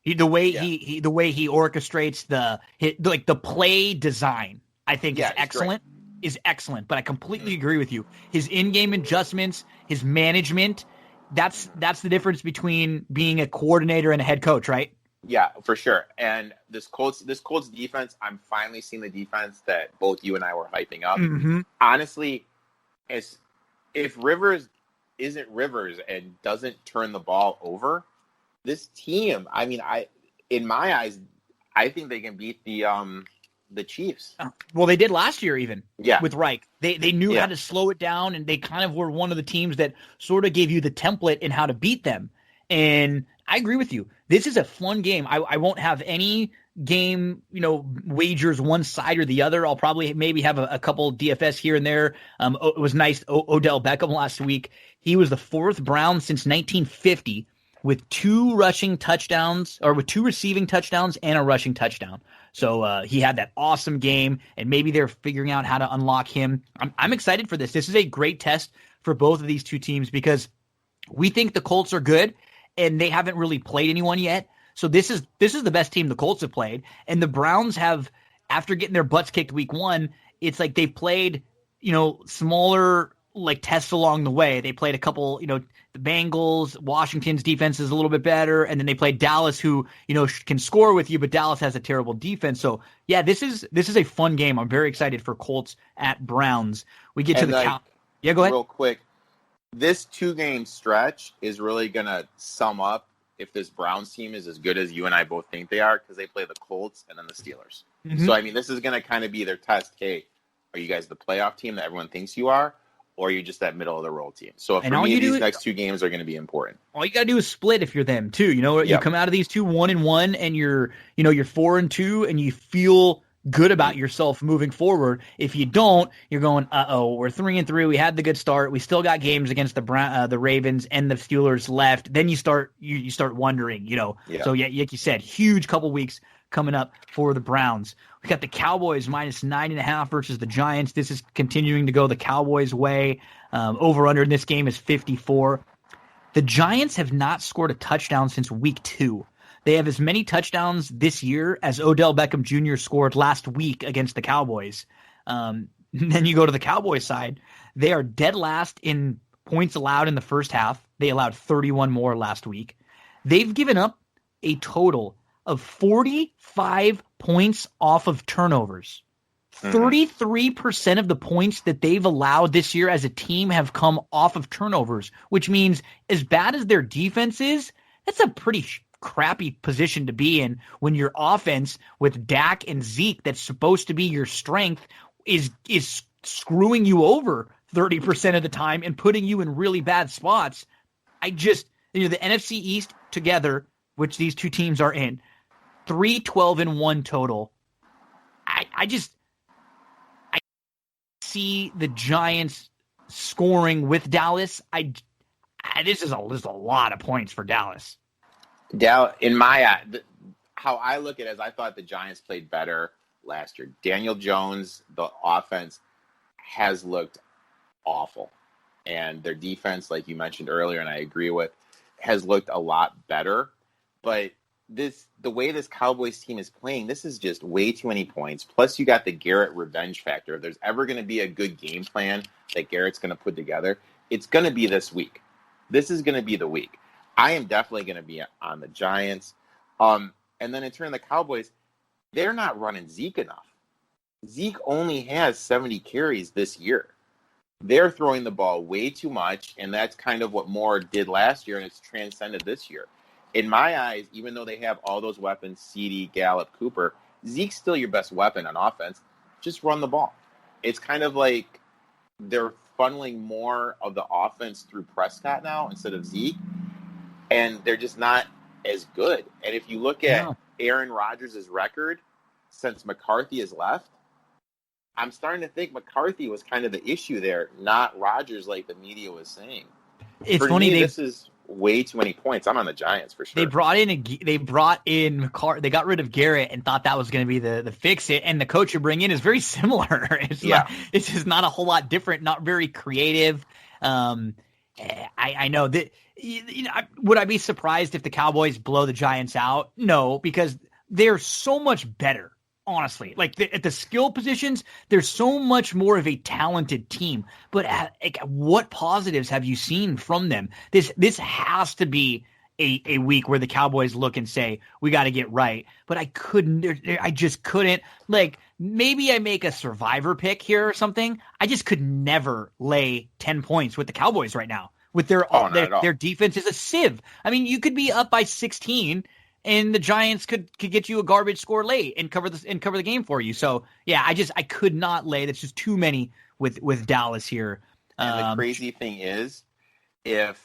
Speaker 2: The way he orchestrates the play design, I think is excellent.
Speaker 3: Great.
Speaker 2: Is excellent, but I completely agree with you. His in-game adjustments, his management, that's the difference between being a coordinator and a head coach, right?
Speaker 3: Yeah, for sure. And this Colts defense, I'm finally seeing the defense that both you and I were hyping up.
Speaker 2: Mm-hmm.
Speaker 3: Honestly, if Rivers isn't Rivers and doesn't turn the ball over, this team, I mean, in my eyes, I think they can beat the Chiefs.
Speaker 2: Well, they did last year even with Reich. They knew how to slow it down, and they kind of were one of the teams that sort of gave you the template in how to beat them. And I agree with you. This is a fun game. I won't have any game, wagers one side or the other. I'll probably maybe have a couple DFS here and there. It was nice. Odell Beckham last week. He was the fourth Brown since 1950 with two receiving touchdowns and a rushing touchdown. So he had that awesome game, and maybe they're figuring out how to unlock him. I'm excited for this. This is a great test for both of these two teams because we think the Colts are good, and they haven't really played anyone yet. So this is the best team the Colts have played, and the Browns have, after getting their butts kicked week one, it's like they've played smaller tests along the way. They played a couple, the Bengals, Washington's defense is a little bit better, and then they played Dallas, who can score with you, but Dallas has a terrible defense. So yeah, this is a fun game. I'm very excited for Colts at Browns. We get to the yeah, go ahead.
Speaker 3: Real quick, this 2-game stretch is really gonna sum up if this Browns team is as good as you and I both think they are, because they play the Colts and then the Steelers. Mm-hmm. So I mean, this is gonna kind of be their test. Hey, are you guys the playoff team that everyone thinks you are? Or are you just that middle of the road team? So for me, these next 2 games are going to be important.
Speaker 2: All you got to do is split if you're them too. You come out of these 2 1-1, and you're 4-2, and you feel good about yourself moving forward. If you don't, you're going, we're 3-3. We had the good start. We still got games against the Ravens and the Steelers left. Then you start wondering, So yeah, like you said, huge couple weeks coming up for the Browns. We got the Cowboys minus 9.5 versus the Giants. This is continuing to go the Cowboys' way. Over-under in this game is 54. The Giants have not scored a touchdown since week 2. They have as many touchdowns this year as Odell Beckham Jr. scored last week against the Cowboys. Then you go to the Cowboys side. They are dead last in points allowed in the first half. They allowed 31 more last week. They've given up a total of 45 points off of turnovers. 33% of the points that they've allowed this year as a team have come off of turnovers, which means as bad as their defense is, that's a pretty crappy position to be in when your offense with Dak and Zeke, that's supposed to be your strength, is screwing you over 30% of the time and putting you in really bad spots. The NFC East together, which these two teams are in, 3-12-1 total. I see the Giants scoring with Dallas. This is a lot of points for Dallas.
Speaker 3: In my how I look at it is I thought the Giants played better last year. Daniel Jones, the offense has looked awful, and their defense, like you mentioned earlier, and I agree with, has looked a lot better. But the way this Cowboys team is playing, this is just way too many points. Plus, you got the Garrett revenge factor. If there's ever going to be a good game plan that Garrett's going to put together, it's going to be this week. This is going to be the week. I am definitely going to be on the Giants. And then in turn, the Cowboys, they're not running Zeke enough. Zeke only has 70 carries this year. They're throwing the ball way too much, and that's kind of what Moore did last year, and it's transcended this year. In my eyes, even though they have all those weapons, CeeDee, Gallup, Cooper, Zeke's still your best weapon on offense. Just run the ball. It's kind of like they're funneling more of the offense through Prescott now instead of Zeke, and they're just not as good. And if you look at Aaron Rodgers' record since McCarthy has left, I'm starting to think McCarthy was kind of the issue there, not Rodgers like the media was saying.
Speaker 2: It's
Speaker 3: For
Speaker 2: funny.
Speaker 3: me, this is way too many points. I'm on the Giants for sure.
Speaker 2: They brought in McCarthy. They got rid of Garrett and thought that was going to be the fix it. And the coach you bring in is very similar. It's just not a whole lot different. Not very creative. I know that. Would I be surprised if the Cowboys blow the Giants out? No, because they're so much better. Honestly, like at the skill positions, they're so much more of a talented team. But what positives have you seen from them? This has to be a week where the Cowboys look and say, we got to get right. But I just couldn't. Like, maybe I make a survivor pick here or something. I just could never lay 10 points with the Cowboys right now. With their defense is a sieve. I mean, you could be up by 16 and the Giants could get you a garbage score late and cover the game for you. So yeah, I could not lay. That's just too many with Dallas here.
Speaker 3: And the crazy thing is, if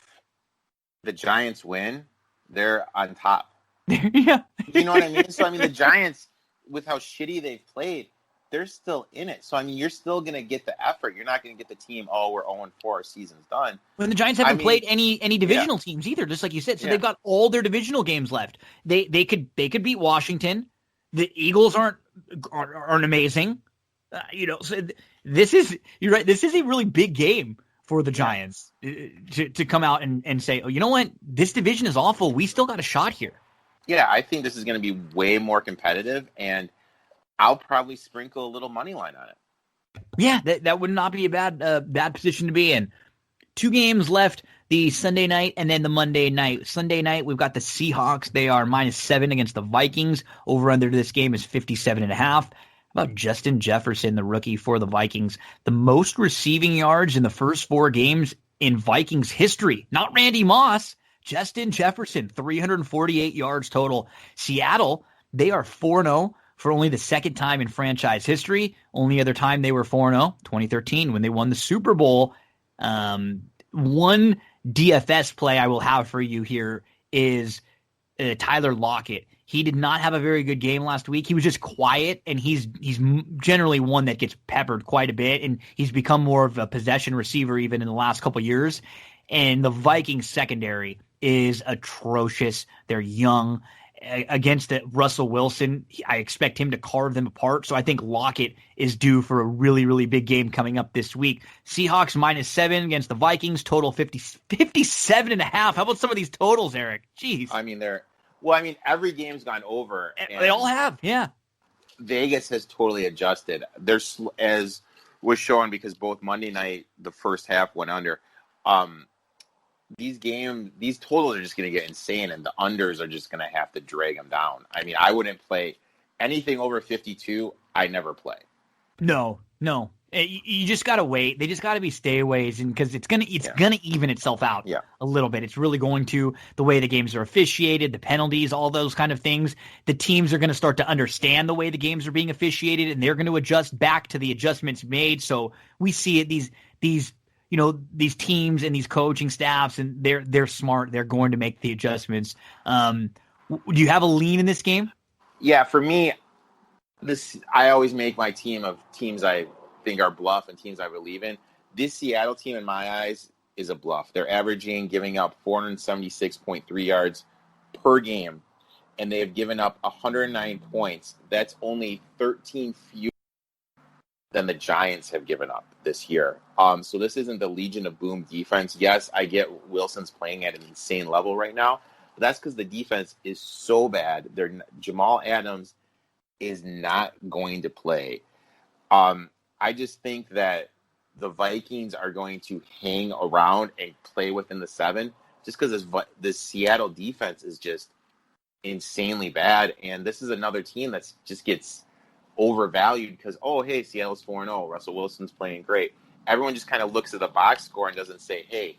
Speaker 3: the Giants win, they're on top.
Speaker 2: Yeah,
Speaker 3: you know what I mean. So I mean, the Giants, with how shitty they've played, they're still in it. So I mean, you're still gonna get the effort. You're not gonna get the team. Oh, we're 0-4. Our season's done.
Speaker 2: When the Giants haven't played any divisional teams either, just like you said. So they've got all their divisional games left. They could beat Washington. The Eagles aren't amazing. So you're right. This is a really big game for the Giants to come out and say, oh, you know what? This division is awful. We still got a shot here.
Speaker 3: Yeah, I think this is going to be way more competitive, and I'll probably sprinkle a little money line on it.
Speaker 2: Yeah, that would not be a bad position to be in. 2 games left, the Sunday night and then the Monday night. Sunday night, we've got the Seahawks. They are -7 against the Vikings. Over under this game is 57.5. How about Justin Jefferson, the rookie for the Vikings? The most receiving yards in the first 4 games in Vikings history. Not Randy Moss. Justin Jefferson, 348 yards total. Seattle, they are 4-0 for only the second time in franchise history. Only other time they were 4-0, 2013, when they won the Super Bowl. One DFS play I will have for you here is Tyler Lockett. He did not have a very good game last week. He was just quiet, and he's generally one that gets peppered quite a bit, and he's become more of a possession receiver even in the last couple of years. And the Vikings secondary is atrocious. They're young. Against Russell Wilson, I expect him to carve them apart. So I think Lockett is due for a really, really big game coming up this week. Seahawks -7 against the Vikings, total 57.5. How about some of these totals, Erik? Jeez.
Speaker 3: I mean, every game's gone over.
Speaker 2: And they all have, yeah.
Speaker 3: Vegas has totally adjusted. There's, as was shown, because both Monday night, the first half went under. These totals are just going to get insane, and the unders are just going to have to drag them down. I mean, I wouldn't play anything over 52. I never play.
Speaker 2: No. You just got to wait. They just got to be stayaways, and because it's gonna even itself out a little bit. It's really going to, the way the games are officiated, the penalties, all those kind of things. The teams are going to start to understand the way the games are being officiated, and they're going to adjust back to the adjustments made. So we see it. These teams and these coaching staffs, and they're smart. They're going to make the adjustments. Do you have a lean in this game? Yeah,
Speaker 3: for me, I always make my team of teams I think are bluff and teams I believe in. This Seattle team, in my eyes, is a bluff. They're giving up 476.3 yards per game, and they have given up 109 points. That's only 13 fewer than the Giants have given up this year. So this isn't the Legion of Boom defense. Yes, I get Wilson's playing at an insane level right now, but that's because the defense is so bad. Jamal Adams is not going to play. I just think that the Vikings are going to hang around and play within the 7, just because this Seattle defense is just insanely bad, and this is another team that just gets overvalued because, oh, hey, Seattle's 4-0. Russell Wilson's playing great. Everyone just kind of looks at the box score and doesn't say, hey,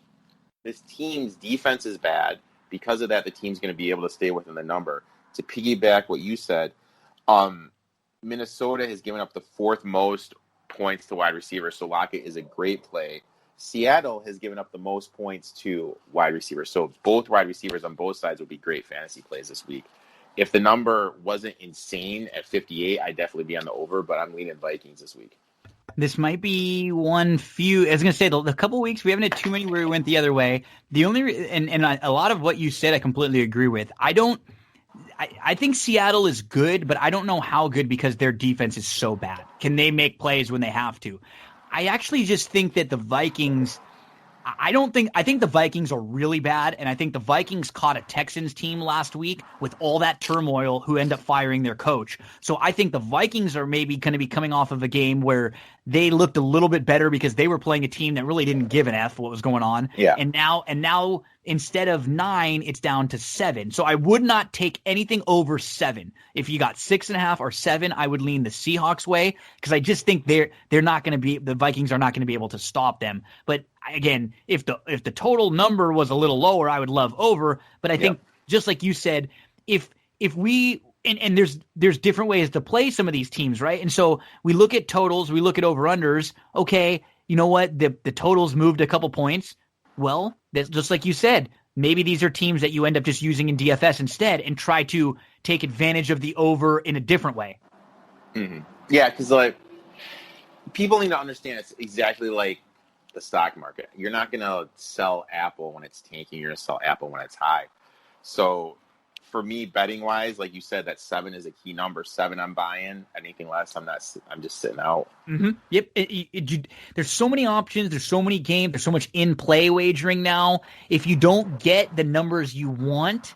Speaker 3: this team's defense is bad. Because of that, the team's going to be able to stay within the number. To piggyback what you said, Minnesota has given up the 4th most points to wide receivers, so Lockett is a great play. Seattle has given up the most points to wide receivers, so both wide receivers on both sides would be great fantasy plays this week. If the number wasn't insane at 58, I'd definitely be on the over, but I'm leaning Vikings this week.
Speaker 2: This might be I was going to say, the couple weeks, we haven't had too many where we went the other way. The only, and a lot of what you said, I completely agree with. I think Seattle is good, but I don't know how good because their defense is so bad. Can they make plays when they have to? I actually just think that the Vikings, I think the Vikings are really bad, and I think the Vikings caught a Texans team last week with all that turmoil who end up firing their coach. So I think the Vikings are maybe going to be coming off of a game where they looked a little bit better because they were playing a team that really didn't give an F what was going on.
Speaker 3: Yeah.
Speaker 2: And now instead of 9, it's down to 7. So I would not take anything over 7. If you got 6.5 or 7, I would lean the Seahawks way because I just think the Vikings are not going to be able to stop them. But again, if the total number was a little lower, I would love over. But I think just like you said, if we and there's different ways to play some of these teams, right? And so we look at totals, we look at over-unders. Okay, you know what? The totals moved a couple points. Well, that's just like you said, maybe these are teams that you end up just using in DFS instead and try to take advantage of the over in a different way.
Speaker 3: Mm-hmm. Yeah, because like people need to understand it's exactly like the stock market. You're not going to sell Apple when it's tanking. You're going to sell Apple when it's high. So for me, betting wise, like you said, that 7 is a key number. 7, I'm buying. Anything less, I'm not. I'm just sitting out.
Speaker 2: Mm-hmm. Yep. There's so many options. There's so many games. There's so much in-play wagering now. If you don't get the numbers you want,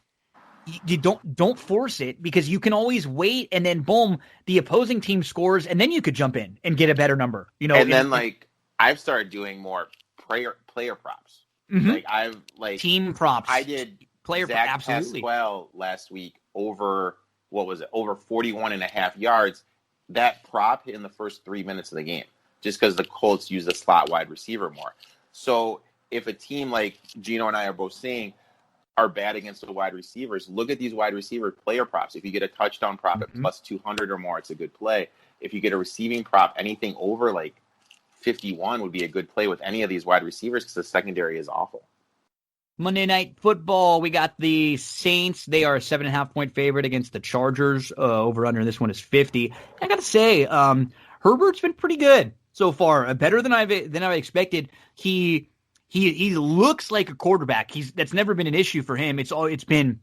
Speaker 2: you don't force it because you can always wait and then boom, the opposing team scores and then you could jump in and get a better number. You know,
Speaker 3: and then I've started doing more player props.
Speaker 2: Mm-hmm.
Speaker 3: Like I've
Speaker 2: team props.
Speaker 3: I did.
Speaker 2: Player
Speaker 3: Zach
Speaker 2: absolutely.
Speaker 3: Pasquale last week over 41.5 yards. That prop hit in the first 3 minutes of the game, just because the Colts use the slot wide receiver more. So if a team like Gino and I are both saying are bad against the wide receivers, look at these wide receiver player props. If you get a touchdown prop at plus 200 or more, it's a good play. If you get a receiving prop, anything over 51 would be a good play with any of these wide receivers because the secondary is awful.
Speaker 2: Monday Night Football, we got the Saints. They are a 7.5 point favorite against the Chargers. Over under this one is 50. I got to say, Herbert's been pretty good so far, better than I expected. He looks like a quarterback. That's never been an issue for him. It's been,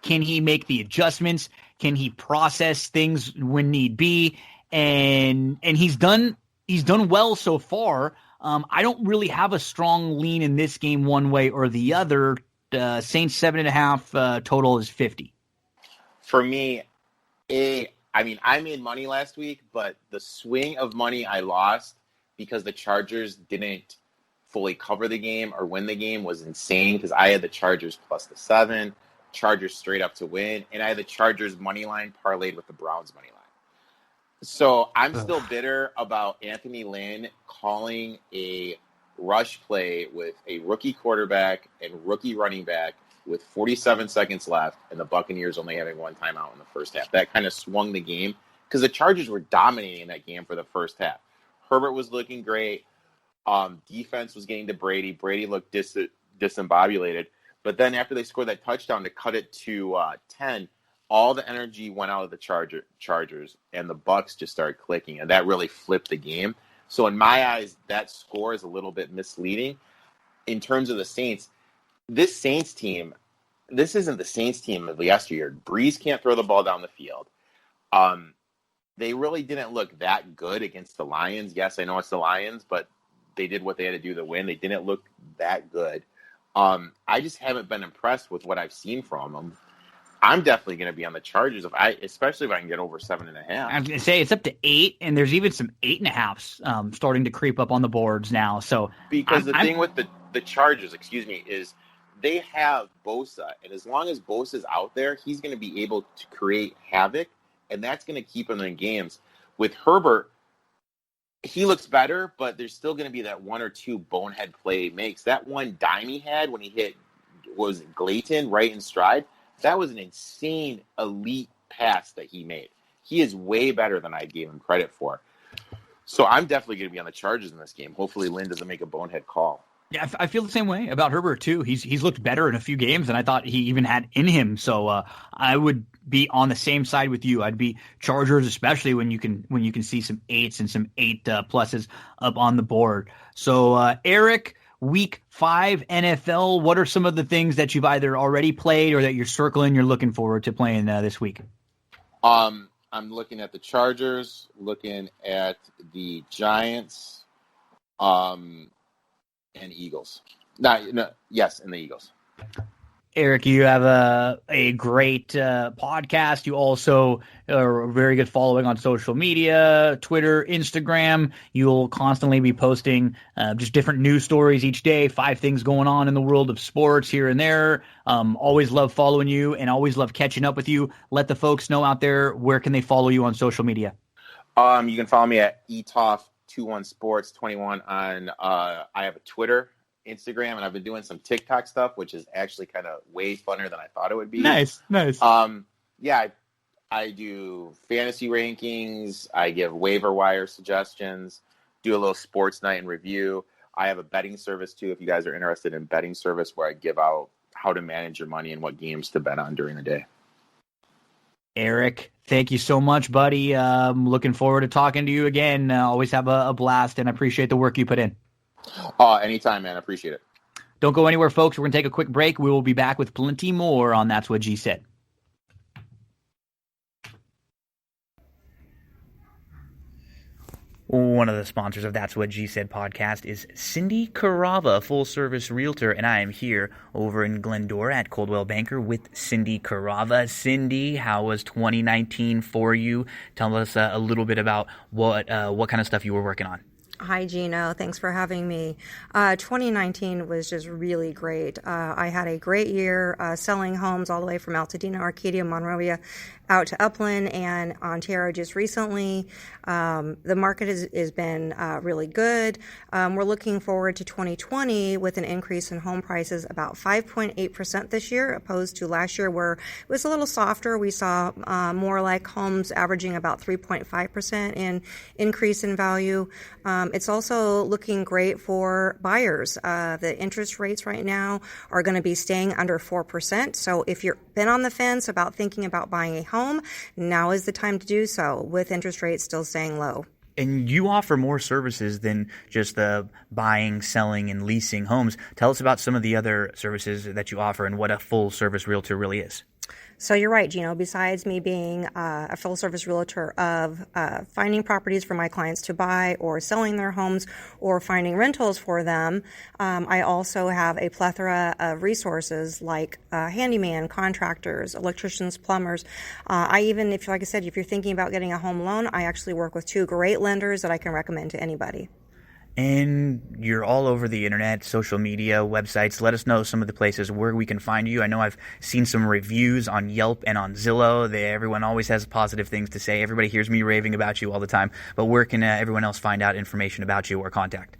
Speaker 2: can he make the adjustments? Can he process things when need be? And he's done well so far. I don't really have a strong lean in this game one way or the other. Saints 7.5 total is 50.
Speaker 3: For me, I made money last week, but the swing of money I lost because the Chargers didn't fully cover the game or win the game was insane because I had the Chargers plus the 7, Chargers straight up to win, and I had the Chargers money line parlayed with the Browns money line. So I'm still bitter about Anthony Lynn calling a rush play with a rookie quarterback and rookie running back with 47 seconds left and the Buccaneers only having one timeout in the first half. That kind of swung the game because the Chargers were dominating that game for the first half. Herbert was looking great. Defense was getting to Brady. Brady looked discombobulated. But then after they scored that touchdown to cut it to 10, all the energy went out of the Chargers, and the Bucs just started clicking, and that really flipped the game. So in my eyes, that score is a little bit misleading. In terms of the Saints, this Saints team, this isn't the Saints team of yesteryear. Breeze can't throw the ball down the field. They really didn't look that good against the Lions. Yes, I know it's the Lions, but they did what they had to do to win. They didn't look that good. I just haven't been impressed with what I've seen from them. I'm definitely going to be on the Chargers, especially if I can get over 7.5.
Speaker 2: I was going to say it's up to 8, and there's even some 8.5s starting to creep up on the boards now. So
Speaker 3: because the thing with the Chargers, is they have Bosa, and as long as Bosa's out there, he's going to be able to create havoc, and that's going to keep him in games. With Herbert, he looks better, but there's still going to be that 1 or 2 bonehead play he makes. That one dime he had when he hit Glayton right in stride. That was an insane elite pass that he made. He is way better than I gave him credit for. So I'm definitely going to be on the Chargers in this game. Hopefully Lynn doesn't make a bonehead call.
Speaker 2: Yeah, I feel the same way about Herbert too. He's looked better in a few games than I thought he even had in him. So I would be on the same side with you. I'd be Chargers, especially when you can see some 8s and some 8 pluses up on the board. So Erik, Week 5 NFL, what are some of the things that you've either already played or that you're circling you're looking forward to playing this week?
Speaker 3: I'm looking at the Chargers, looking at the Giants, And Eagles. No, yes, and the Eagles.
Speaker 2: Erik, you have a great podcast. You also are very good following on social media, Twitter, Instagram. You'll constantly be posting just different news stories each day, 5 things going on in the world of sports here and there. Always love following you and always love catching up with you. Let the folks know out there, where can they follow you on social media?
Speaker 3: You can follow me at etoff21sports21 on I have a Twitter, Instagram, and I've been doing some TikTok stuff, which is actually kind of way funner than I thought it would be.
Speaker 2: Nice.
Speaker 3: Yeah, I do fantasy rankings. I give waiver wire suggestions, do a little sports night and review. I have a betting service too, if you guys are interested in betting service, where I give out how to manage your money and what games to bet on during the day.
Speaker 2: Erik, thank you so much, buddy. Looking forward to talking to you again. Always have a blast, and I appreciate the work you put in.
Speaker 3: Anytime, man. I appreciate it.
Speaker 2: Don't go anywhere, folks. We're going to take a quick break. We will be back with plenty more on That's What G Said.
Speaker 1: One of the sponsors of That's What G Said podcast is Cindy Carava, full-service realtor, and I am here over in Glendora at Coldwell Banker with Cindy Carava. Cindy, how was 2019 for you? Tell us a little bit about what kind of stuff you were working on.
Speaker 4: Hi, Gino. Thanks for having me. 2019 was just really great. I had a great year selling homes all the way from Altadena, Arcadia, Monrovia, out to Upland and Ontario just recently. The market has been really good. We're looking forward to 2020 with an increase in home prices about 5.8% this year, opposed to last year where it was a little softer. We saw more like homes averaging about 3.5% in increase in value. It's also looking great for buyers. The interest rates right now are going to be staying under 4%. So if you've been on the fence about thinking about buying a home, now is the time to do so, with interest rates still staying low.
Speaker 1: And you offer more services than just the buying, selling, and leasing homes. Tell us about some of the other services that you offer and what a full-service realtor really is.
Speaker 4: So you're right, Gino. Besides me being a full-service realtor of finding properties for my clients to buy or selling their homes or finding rentals for them, I also have a plethora of resources like handyman, contractors, electricians, plumbers. If you're thinking about getting a home loan, I actually work with 2 great lenders that I can recommend to anybody.
Speaker 1: And you're all over the internet, social media, websites. Let us know some of the places where we can find you. I know I've seen some reviews on Yelp and on Zillow. Everyone always has positive things to say. Everybody hears me raving about you all the time. But where can everyone else find out information about you or contact?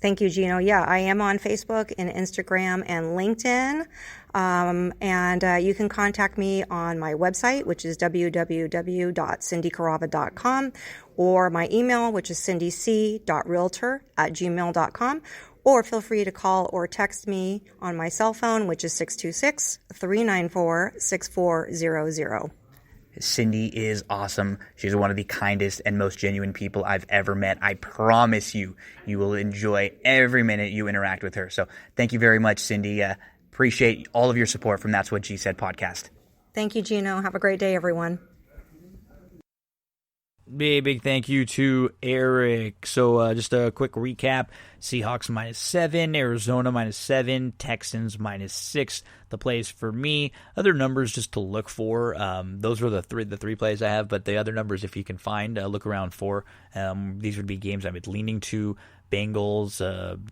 Speaker 4: Thank you, Gino. Yeah, I am on Facebook and Instagram and LinkedIn. You can contact me on my website, which is www.cindycarava.com, or my email, which is cindyc.realtor@gmail.com, or feel free to call or text me on my cell phone, which is 626-394-6400.
Speaker 1: Cindy is awesome. She's one of the kindest and most genuine people I've ever met. I promise you, you will enjoy every minute you interact with her. So thank you very much, Cindy. Appreciate all of your support from That's What G Said podcast.
Speaker 4: Thank you, Gino. Have a great day, everyone.
Speaker 1: Big thank you to Erik. So just a quick recap. Seahawks -7, Arizona -7, Texans -6. The plays for me. Other numbers just to look for. Those were the three plays I have, but the other numbers, if you can find, look around for. These would be games I've been leaning to. Bengals,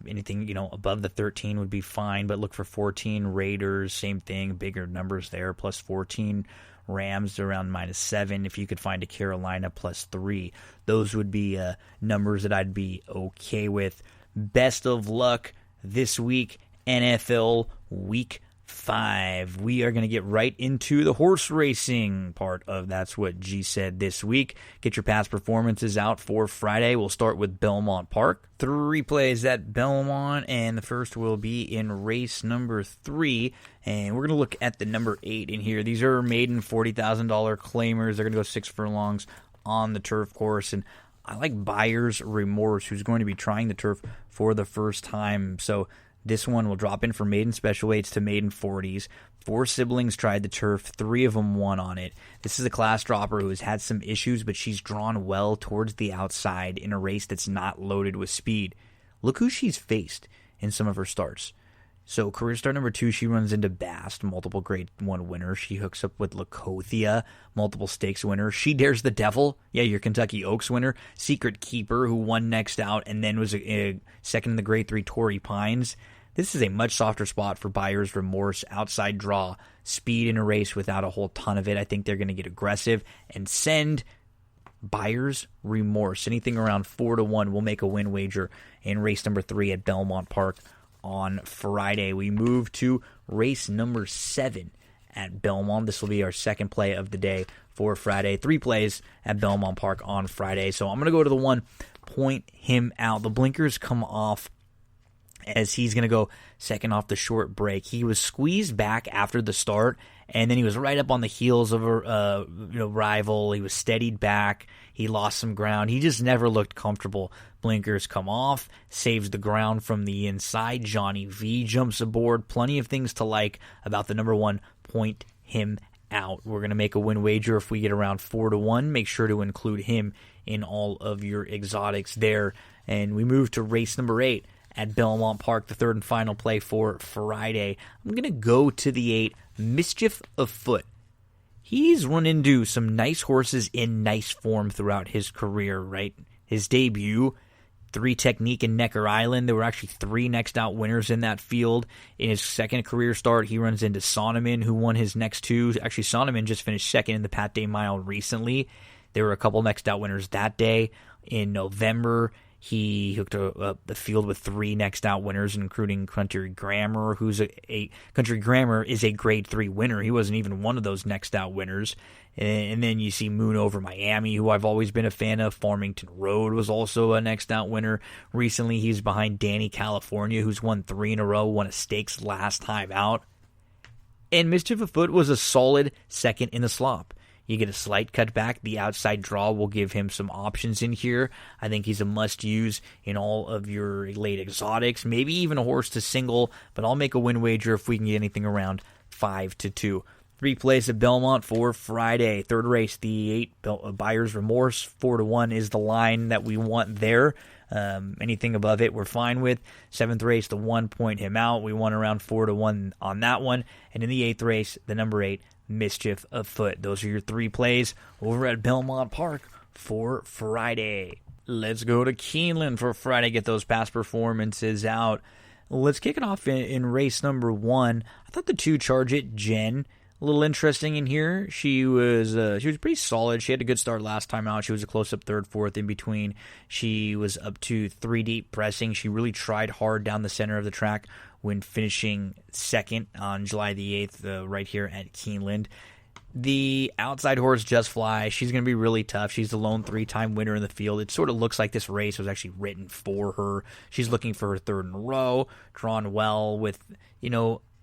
Speaker 1: anything above the 13 would be fine, but look for 14. Raiders, same thing, bigger numbers there, plus 14. Rams around -7. If you could find a Carolina +3, those would be numbers that I'd be okay with. Best of luck this week, NFL Week 5. We are going to get right into the horse racing part of That's What G Said this week. Get your past performances out for Friday. We'll start with Belmont Park. 3 plays at Belmont, and the first will be in race number 3. And we're going to look at the number 8 in here. These are maiden $40,000 claimers. They're going to go 6 furlongs on the turf course. And I like Buyer's Remorse, who's going to be trying the turf for the first time. So this one will drop in for maiden special weights to maiden 40s. 4 siblings tried the turf. 3 of them won on it. This is a class dropper who has had some issues, but she's drawn well towards the outside in a race that's not loaded with speed. Look who she's faced. in some of her starts. So career start number 2, she runs into Bast, multiple Grade 1 winner. She hooks up with Lacothia, multiple stakes winner. She Dares the Devil, your Kentucky Oaks winner. Secret Keeper, who won next out and then was a second in the Grade 3 Torrey Pines. This is a much softer spot for Buyer's Remorse, outside draw, speed in a race without a whole ton of it. I think they're going to get aggressive and send Buyer's Remorse. Anything around 4-1 will make a win wager in race number 3 at Belmont Park on Friday. We move to race number 7 at Belmont. This will be our second play of the day for Friday. 3 plays at Belmont Park on Friday. So I'm going to go to the one, Point Him Out. The blinkers come off as he's going to go second off the short break. He was squeezed back after the start, and then he was right up on the heels of a rival. He was steadied back. He lost some ground. He just never looked comfortable. Blinkers come off, saves the ground from the inside. Johnny V jumps aboard. Plenty of things to like about the number 1, Point Him Out. We're going to make a win wager if we get around 4-1. Make sure to include him in all of your exotics there. And we move to race number 8 at Belmont Park, the third and final play for Friday. I'm going to go to the 8, Mischief Afoot. He's run into some nice horses in nice form throughout his career, right? His debut, 3 Technique and Necker Island. There were actually 3 next out winners in that field. In his second career start, he runs into Sonneman, who won his next 2. Actually, Sonneman just finished second in the Pat Day Mile recently. There were a couple next out winners that day. In November, he hooked up the field with 3 next out winners, including Country Grammar, who's a Country Grammar is a Grade 3 winner. He wasn't even one of those next out winners. And then you see Moon Over Miami, who I've always been a fan of. Farmington Road was also a next out winner. Recently, he's behind Danny California, who's won 3 in a row, won a stakes last time out. And Mischief Afoot was a solid second in the slop. You get a slight cutback. The outside draw will give him some options in here. I think he's a must-use in all of your late exotics, maybe even a horse to single, but I'll make a win wager if we can get anything around 5-2. 3 plays at Belmont for Friday. Third race, the 8 Buyer's Remorse. 4-1 is the line that we want there. Anything above it, we're fine with. 7th race, the 1, Point Him Out. We want around 4-1 on that one. And in the 8th race, the number 8, Mischief Afoot. Those are your 3 plays over at Belmont Park for Friday. Let's go to Keeneland for Friday. Get those past performances out. Let's kick it off in race number 1. I thought the 2 Charge It Jen, a little interesting in here. She was pretty solid. She had a good start last time out. She was a close-up 3rd, 4th in between. She was up to 3 deep pressing. She really tried hard down the center of the track when finishing 2nd on July the 8th right here at Keeneland. The outside horse, Just Fly, she's going to be really tough. She's the lone 3-time winner in the field. It sort of looks like this race was actually written for her. She's looking for her 3rd in a row, drawn well with,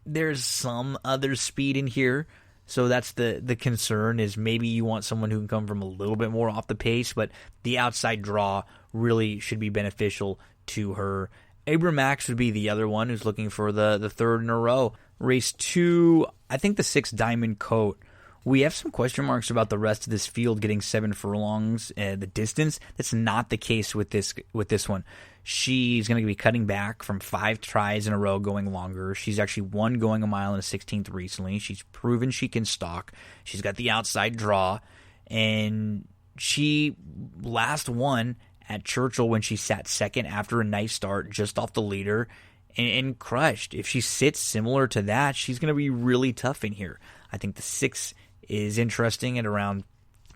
Speaker 1: there's some other speed in here. So that's the concern, is maybe you want someone who can come from a little bit more off the pace, but the outside draw really should be beneficial to her. Abram Max would be the other one who's looking for the 3rd in a row. Race 2, I think the 6 Diamond Coat. We have some question marks about the rest of this field getting 7 furlongs, the distance. That's not the case with this one. She's going to be cutting back from 5 tries in a row, going longer. She's actually won going a mile in a 16th recently. She's proven she can stalk. She's got the outside draw, and she last won at Churchill when she sat 2nd after a nice start, just off the leader, and crushed. If she sits similar to that, she's going to be really tough in here. I think the 6 is interesting at around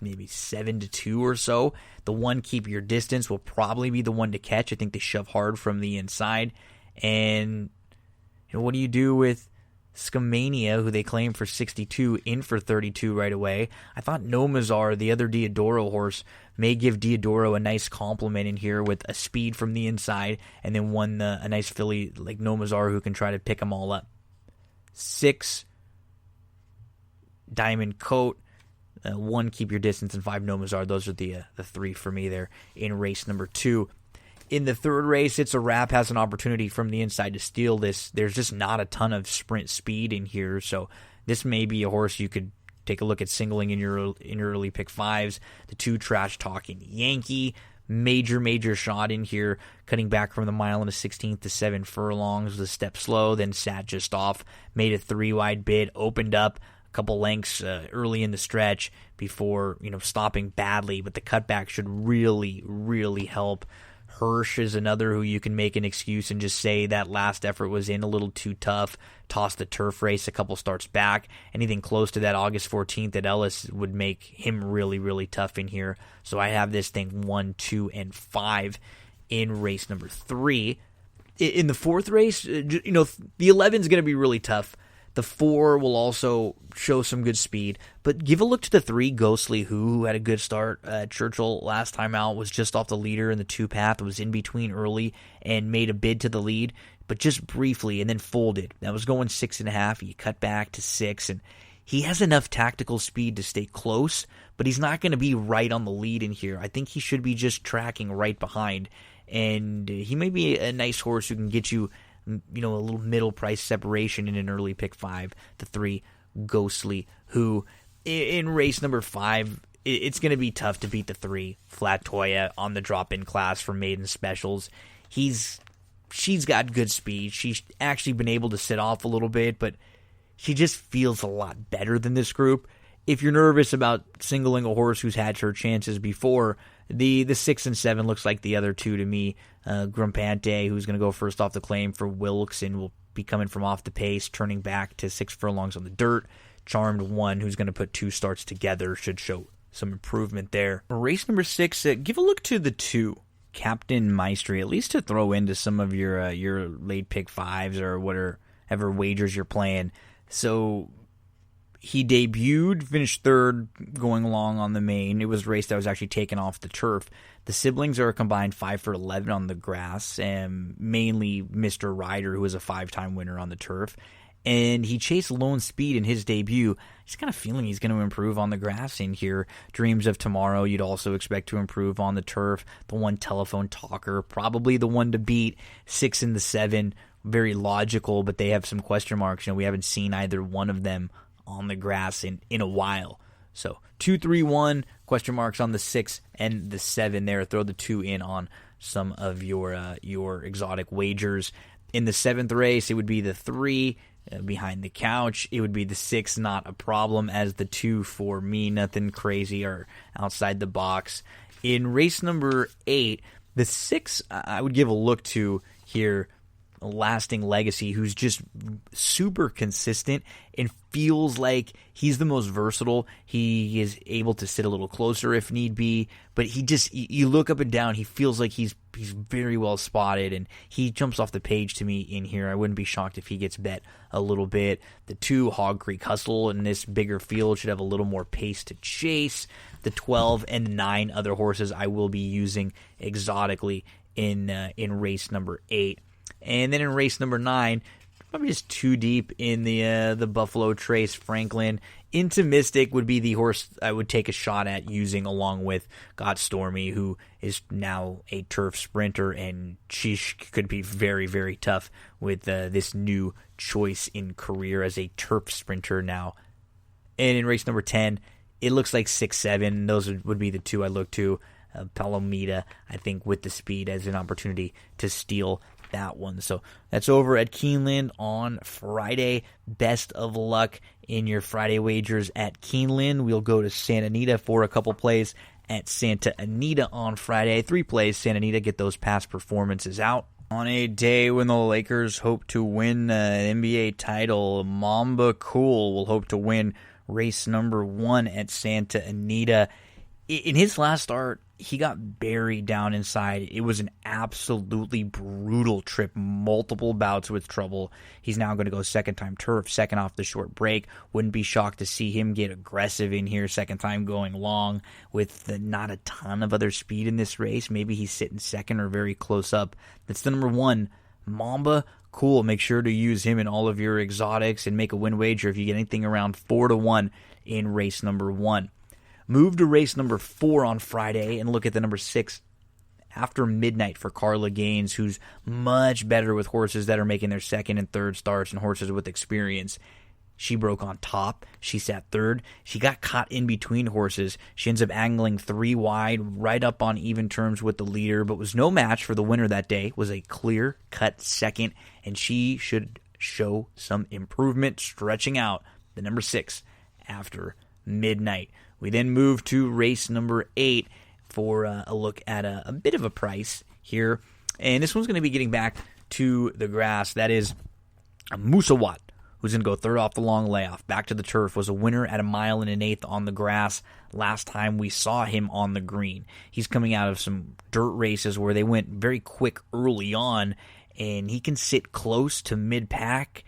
Speaker 1: maybe 7-2 or so. The 1, Keep Your Distance, will probably be the one to catch. I think they shove hard from the inside. And what do you do with Scamania, who they claim for 62, in for 32 right away? I thought Nomazar, the other Diodoro horse, may give Diodoro a nice compliment in here with a speed from the inside, and then a nice filly like Nomazar who can try to pick them all up. 6, Diamond Coat, 1, Keep Your Distance, and 5, Nomazar. Those are the 3 for me there in race number 2. In the 3rd race, It's a Wrap has an opportunity from the inside to steal this. There's just not a ton of sprint speed in here, so this may be a horse you could take a look at singling in your early pick 5s. The 2, Trash Talking Yankee, major shot in here, cutting back from the mile and a 16th to 7 furlongs, was a step slow, then sat just off, made a 3-wide bid, opened up a couple lengths early in the stretch before, stopping badly, but the cutback should really help. Hirsch is another who you can make an excuse and just say that last effort was in a little too tough. Toss the turf race a couple starts back. Anything close to that August 14th at Ellis would make him really tough in here. So I have this thing 1, 2, and 5 in race number 3. In the 4th race, the 11 is going to be really tough. The 4 will also show some good speed, but give a look to the 3, Ghostly, who had a good start. Churchill last time out was just off the leader in the 2 path, was in between early and made a bid to the lead, but just briefly and then folded. That was going 6.5. He cut back to 6, and he has enough tactical speed to stay close, but he's not going to be right on the lead in here. I think he should be just tracking right behind, and he may be a nice horse who can get you a little middle price separation in an early pick 5, the 3, Ghostly, who in race number 5, it's going to be tough to beat the 3, Flatoya, on the drop-in class for maiden specials. She's got good speed. She's actually been able to sit off a little bit, but she just feels a lot better than this group. If you're nervous about singling a horse who's had her chances before, the 6 and 7 looks like the other 2 to me. Grumpante, who's going to go first off the claim for Wilkes and will be coming from off the pace, turning back to 6 furlongs on the dirt. Charmed 1, who's going to put 2 starts together, should show some improvement there. Race number 6, give a look to the 2, Captain Maestri, at least to throw into some of your late pick 5s or whatever wagers you're playing. So he debuted, finished 3rd going along on the main. It was a race that was actually taken off the turf. The siblings are a combined 5 for 11 on the grass, and mainly Mr. Ryder, who was a 5-time winner on the turf. And he chased Lone Speed in his debut. Just kind of feeling he's going to improve on the grass in here. Dreams of Tomorrow, you'd also expect to improve on the turf. The 1, Telephone Talker, probably the one to beat. 6 and the 7, very logical, but they have some question marks. We haven't seen either one of them on the grass in a while. So 2, 3, 1, question marks on the 6 and the 7 there. Throw the 2 in on some of your exotic wagers. In the 7th race, it would be the 3 behind the couch. It would be the 6, not a problem, as the 2 for me, nothing crazy or outside the box. In race number 8, the 6 I would give a look to here, Lasting Legacy, who's just super consistent and feels like he's the most versatile. He is able to sit a little closer if need be, but you look up and down, he feels like he's very well spotted, and he jumps off the page to me in here. I wouldn't be shocked if he gets bet a little bit. The 2, Hog Creek Hustle, in this bigger field should have a little more pace to chase. The 12 and 9 other horses I will be using exotically in race number 8. And then in race number 9, probably just too deep in the Buffalo Trace Franklin. Into Mystic would be the horse I would take a shot at using along with Got Stormy, who is now a turf sprinter, and she could be very tough with this new choice in career as a turf sprinter now. And in race number 10, it looks like 6, 7. Those would be the 2 I look to. Palomita, I think, with the speed as an opportunity to steal that one. So that's over at Keeneland on Friday. Best of luck in your Friday wagers at Keeneland. We'll go to Santa Anita for a couple plays at Santa Anita on Friday. 3 plays, Santa Anita, get those past performances out. On a day when the Lakers hope to win an NBA title, Mamba Cool will hope to win race number 1 at Santa Anita. In his last start, he got buried down inside. It was an absolutely brutal trip, multiple bouts with trouble. He's now going to go 2nd time turf, 2nd off the short break. Wouldn't be shocked to see him get aggressive in here, 2nd time going long with not a ton of other speed in this race. Maybe he's sitting 2nd or very close up. That's the number 1, Mamba Cool. Make sure to use him in all of your exotics and make a win wager if you get anything around 4-1 in race number 1. Move to race number 4 on Friday and look at the number 6 After Midnight for Carla Gaines, who's much better with horses that are making their 2nd and 3rd starts and horses with experience. She broke on top. She sat third. She got caught in between horses. She ends up angling 3 wide, right up on even terms with the leader, but was no match for the winner that day. Was a clear-cut second, and she should show some improvement, stretching out the number 6 after midnight. We then move to race number 8 for a look at a bit of a price here. And this one's going to be getting back to the grass. That is Musawat, who's going to go third off the long layoff. Back to the turf, was a winner at 1 mile and 1/8 on the grass last time we saw him on the green. He's coming out of some dirt races where they went very quick early on, and he can sit close to mid-pack.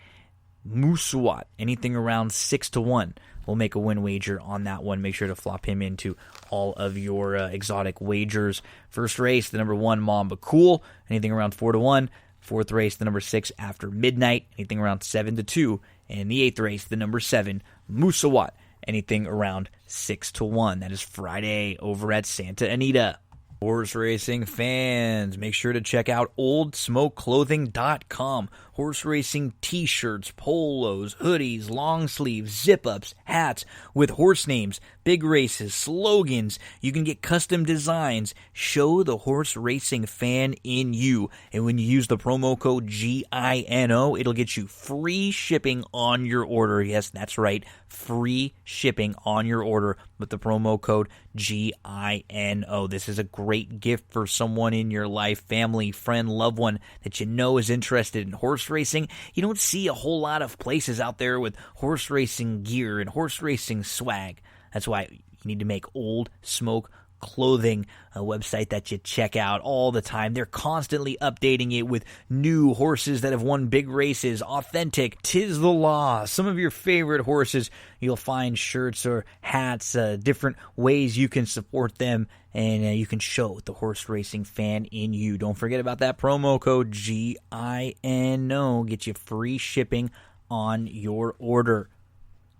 Speaker 1: Musawat, anything around 6-1. We'll make a win wager on that one. Make sure to flop him into all of your exotic wagers. First race, the number 1, Mamba Cool, anything around 4-1. Fourth race, the number 6, After Midnight, anything around 7-2. And the 8th race, the number 7, Musawat, anything around 6-1. That is Friday over at Santa Anita. Horse racing fans, make sure to check out oldsmokeclothing.com. Horse racing t-shirts, polos, hoodies, long sleeves, zip-ups, hats with horse names, big races, slogans. You can get custom designs. Show the horse racing fan in you. And when you use the promo code GINO, it'll get you free shipping on your order. Yes, that's right, free shipping on your order with the promo code GINO. This is a great gift for someone in your life, family, friend, loved one that you know is interested in horse racing. You don't see a whole lot of places out there with horse racing gear and horse racing swag. That's why you need to make Old Smoke Clothing a website that you check out all the time. They're constantly updating it with new horses that have won big races, authentic, 'tis the law. Some of your favorite horses, you'll find shirts or hats, different ways you can support them, and you can show the horse racing fan in you. Don't forget about that promo code GINO. Get you free shipping on your order.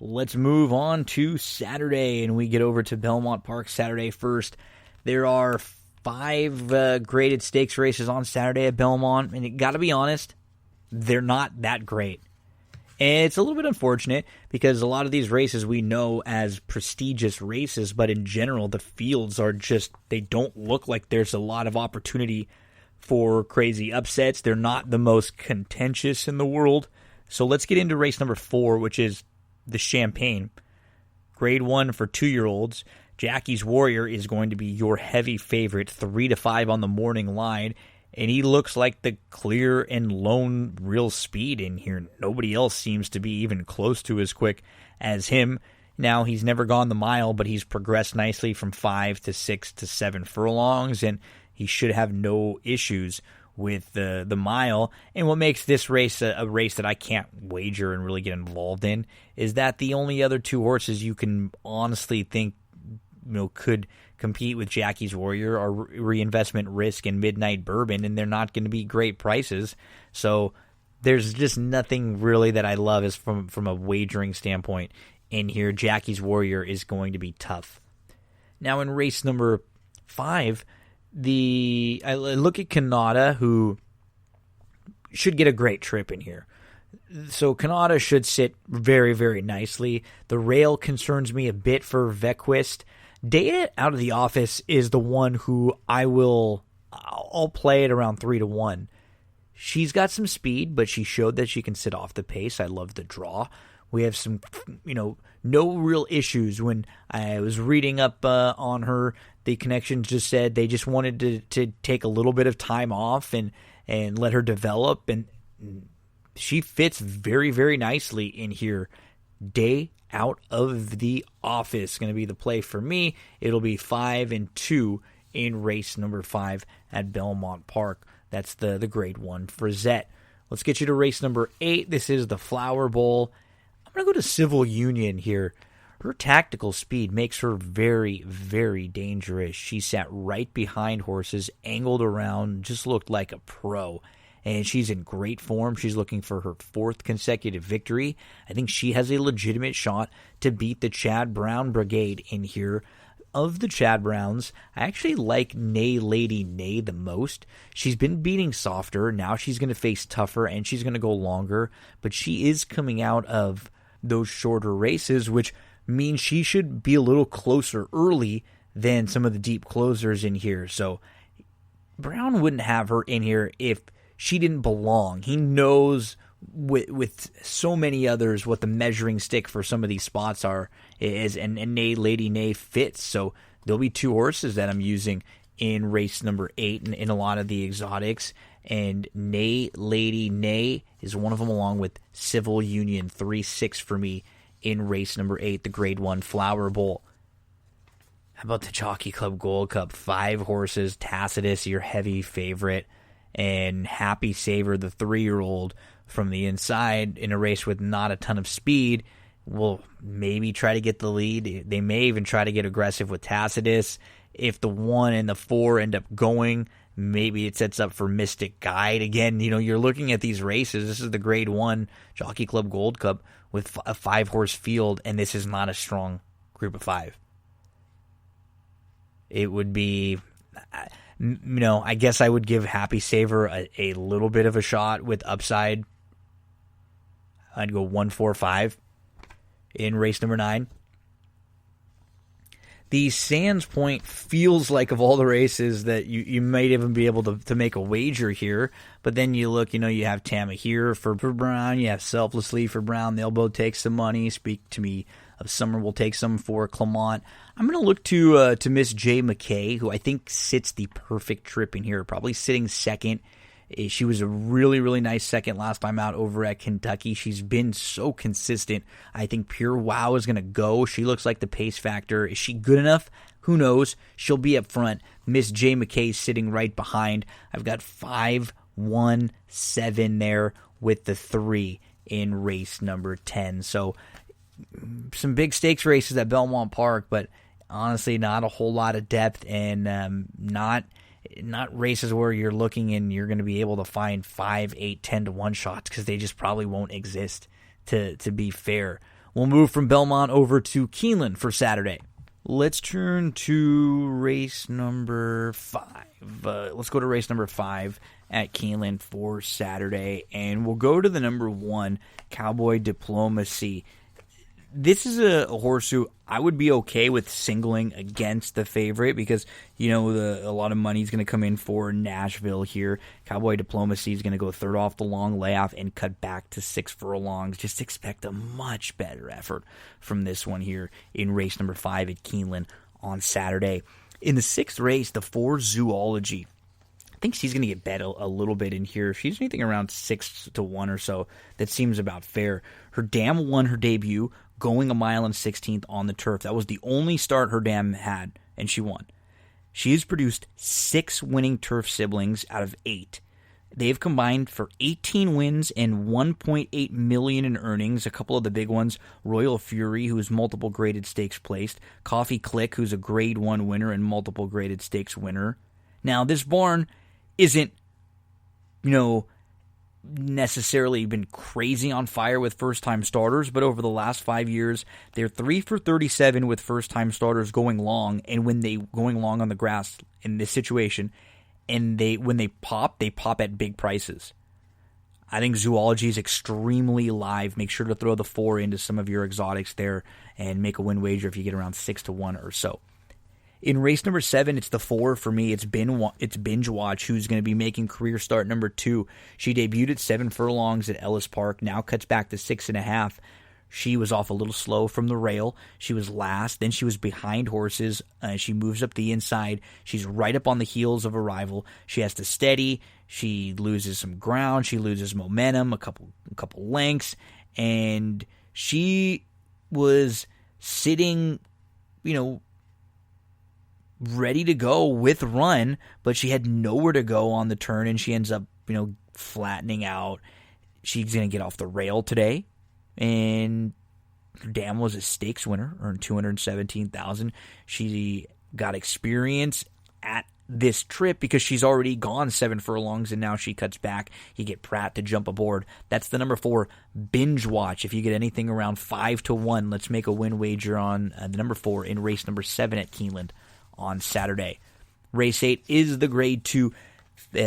Speaker 1: Let's move on to Saturday, and we get over to Belmont Park Saturday first. There are 5 graded stakes races on Saturday at Belmont, and you got to be honest, they're not that great. And it's a little bit unfortunate because a lot of these races we know as prestigious races, but in general, the fields are just, they don't look like there's a lot of opportunity for crazy upsets. They're not the most contentious in the world. So let's get into race number 4, which is the Champagne. Grade 1 for 2-year-olds. Jackie's Warrior is going to be your heavy favorite, 3-5 on the morning line, and he looks like the clear and lone real speed in here. Nobody else seems to be even close to as quick as him. Now, he's never gone the mile, but he's progressed nicely from 5 to 6 to 7 furlongs, and he should have no issues with the mile. And what makes this race a race that I can't wager and really get involved in is that the only other 2 horses you can honestly think could compete with Jackie's Warrior are Reinvestment Risk and Midnight Bourbon, and they're not going to be great prices. So there's just nothing really that I love as from a wagering standpoint in here. Jackie's Warrior is going to be tough. Now in race number 5, I look at Kanata, who should get a great trip in here. So Kanata should sit very, very nicely. The rail concerns me a bit for Vequist. Data out of the office is the one who I'll play at around 3-1. She's got some speed, but she showed that she can sit off the pace. I love the draw. We have some, no real issues. When I was reading up on her, the connection just said they just wanted to take a little bit of time off and let her develop, and she fits very, very nicely in here. Day out of the office going to be the play for me. It'll be 5-2 in race number 5 at Belmont Park. That's the grade 1 for Zet. Let's get you to race number 8. This is the Flower Bowl. I'm going to go to Civil Union here. Her tactical speed makes her very, very dangerous. She sat right behind horses, angled around, just looked like a pro. And she's in great form. She's looking for her 4th consecutive victory. I think she has a legitimate shot to beat the Chad Brown Brigade in here. Of the Chad Browns, I actually like Nay Lady Nay the most. She's been beating softer. Now she's going to face tougher, and she's going to go longer. But she is coming out of those shorter races, which means she should be a little closer early than some of the deep closers in here. So Brown wouldn't have her in here if she didn't belong. He knows with so many others what the measuring stick for some of these spots is, and Lady Nay fits. So there'll be 2 horses that I'm using in race number 8 and in a lot of the exotics. And Lady Nay is one of them, along with Civil Union, 3-6 for me in race number 8, the Grade 1 Flower Bowl. How about the Jockey Club Gold Cup? 5 horses, Tacitus, your heavy favorite, and Happy Saver, the 3-year-old, from the inside in a race with not a ton of speed, will maybe try to get the lead. They may even try to get aggressive with Tacitus. If the 1 and the 4 end up going, maybe it sets up for Mystic Guide. Again, you're looking at these races. This is the Grade 1 Jockey Club Gold Cup with a 5-horse field, and this is not a strong group of 5. It would be, I guess I would give Happy Saver a little bit of a shot with upside. I'd go 1-4-5 in race number 9. The Sands Point feels like, of all the races, that you might even be able to make a wager here. But then you look, you have Tama here for Brown. You have Selflessly for Brown. They'll both take some money. Speak to Me of Summer will take some for Clement. I'm going to look to Miss J. McKay, who I think sits the perfect trip in here, probably sitting second. She was a really, really nice second last time out over at Kentucky. She's been so consistent. I think Pure Wow is going to go. She looks like the pace factor. Is she good enough? Who knows? She'll be up front. Miss J. McKay sitting right behind. I've got 5, 1, 7 there with the 3 in race number 10. So some big stakes races at Belmont Park, but honestly not a whole lot of depth, and not races where you're looking and you're going to be able to find 5, 8, 10 to 1 shots, because they just probably won't exist, to be fair. We'll move from Belmont over to Keeneland for Saturday. Let's turn to race number 5. Let's go to race number 5 at Keeneland for Saturday, and we'll go to the number 1, Cowboy Diplomacy. This is a horse who I would be okay with singling against the favorite, because, a lot of money is going to come in for Nashville here. Cowboy Diplomacy is going to go third off the long layoff and cut back to 6 furlongs. Just expect a much better effort from this one here in race number 5 at Keeneland on Saturday. In the 6th race, the 4 Zoology. I think she's going to get bet a little bit in here. If she's anything around 6 to 1 or so, that seems about fair. Her dam won her debut, going 1 mile and 16th on the turf. That was the only start her dam had, and she won. She has produced 6 winning turf siblings out of 8. They've combined for 18 wins and $1.8 million in earnings. A couple of the big ones: Royal Fury, who is multiple graded stakes placed; Coffee Click, who's a Grade 1 winner and multiple graded stakes winner. Now, this barn isn't, necessarily been crazy on fire with first-time starters, but over the last 5 years, they're 3 for 37 with first-time starters going long, and when they going long on the grass in this situation, and when they pop at big prices. I think Zoology is extremely live. Make sure to throw the 4 into some of your exotics there and make a win wager if you get around 6 to 1 or so. In race number 7, it's the 4 for me. It's Binge Watch, who's going to be making career start number 2. She debuted at 7 furlongs at Ellis Park, now cuts back to 6.5. She was off a little slow from the rail. She was last. Then she was behind horses. She moves up the inside. She's right up on the heels of a rival. She has to steady. She loses some ground. She loses momentum, a couple lengths. And she was sitting, ready to go with run, but she had nowhere to go on the turn, and she ends up, flattening out. She's going to get off the rail today, and her dam was a stakes winner, earned $217,000. She got experience at this trip because she's already gone 7 furlongs, and now she cuts back. You get Pratt to jump aboard. That's the number 4, Binge Watch. If you get anything around 5 to 1, let's make a win wager on the number 4 in race number 7 at Keeneland on Saturday. Race 8 is the Grade 2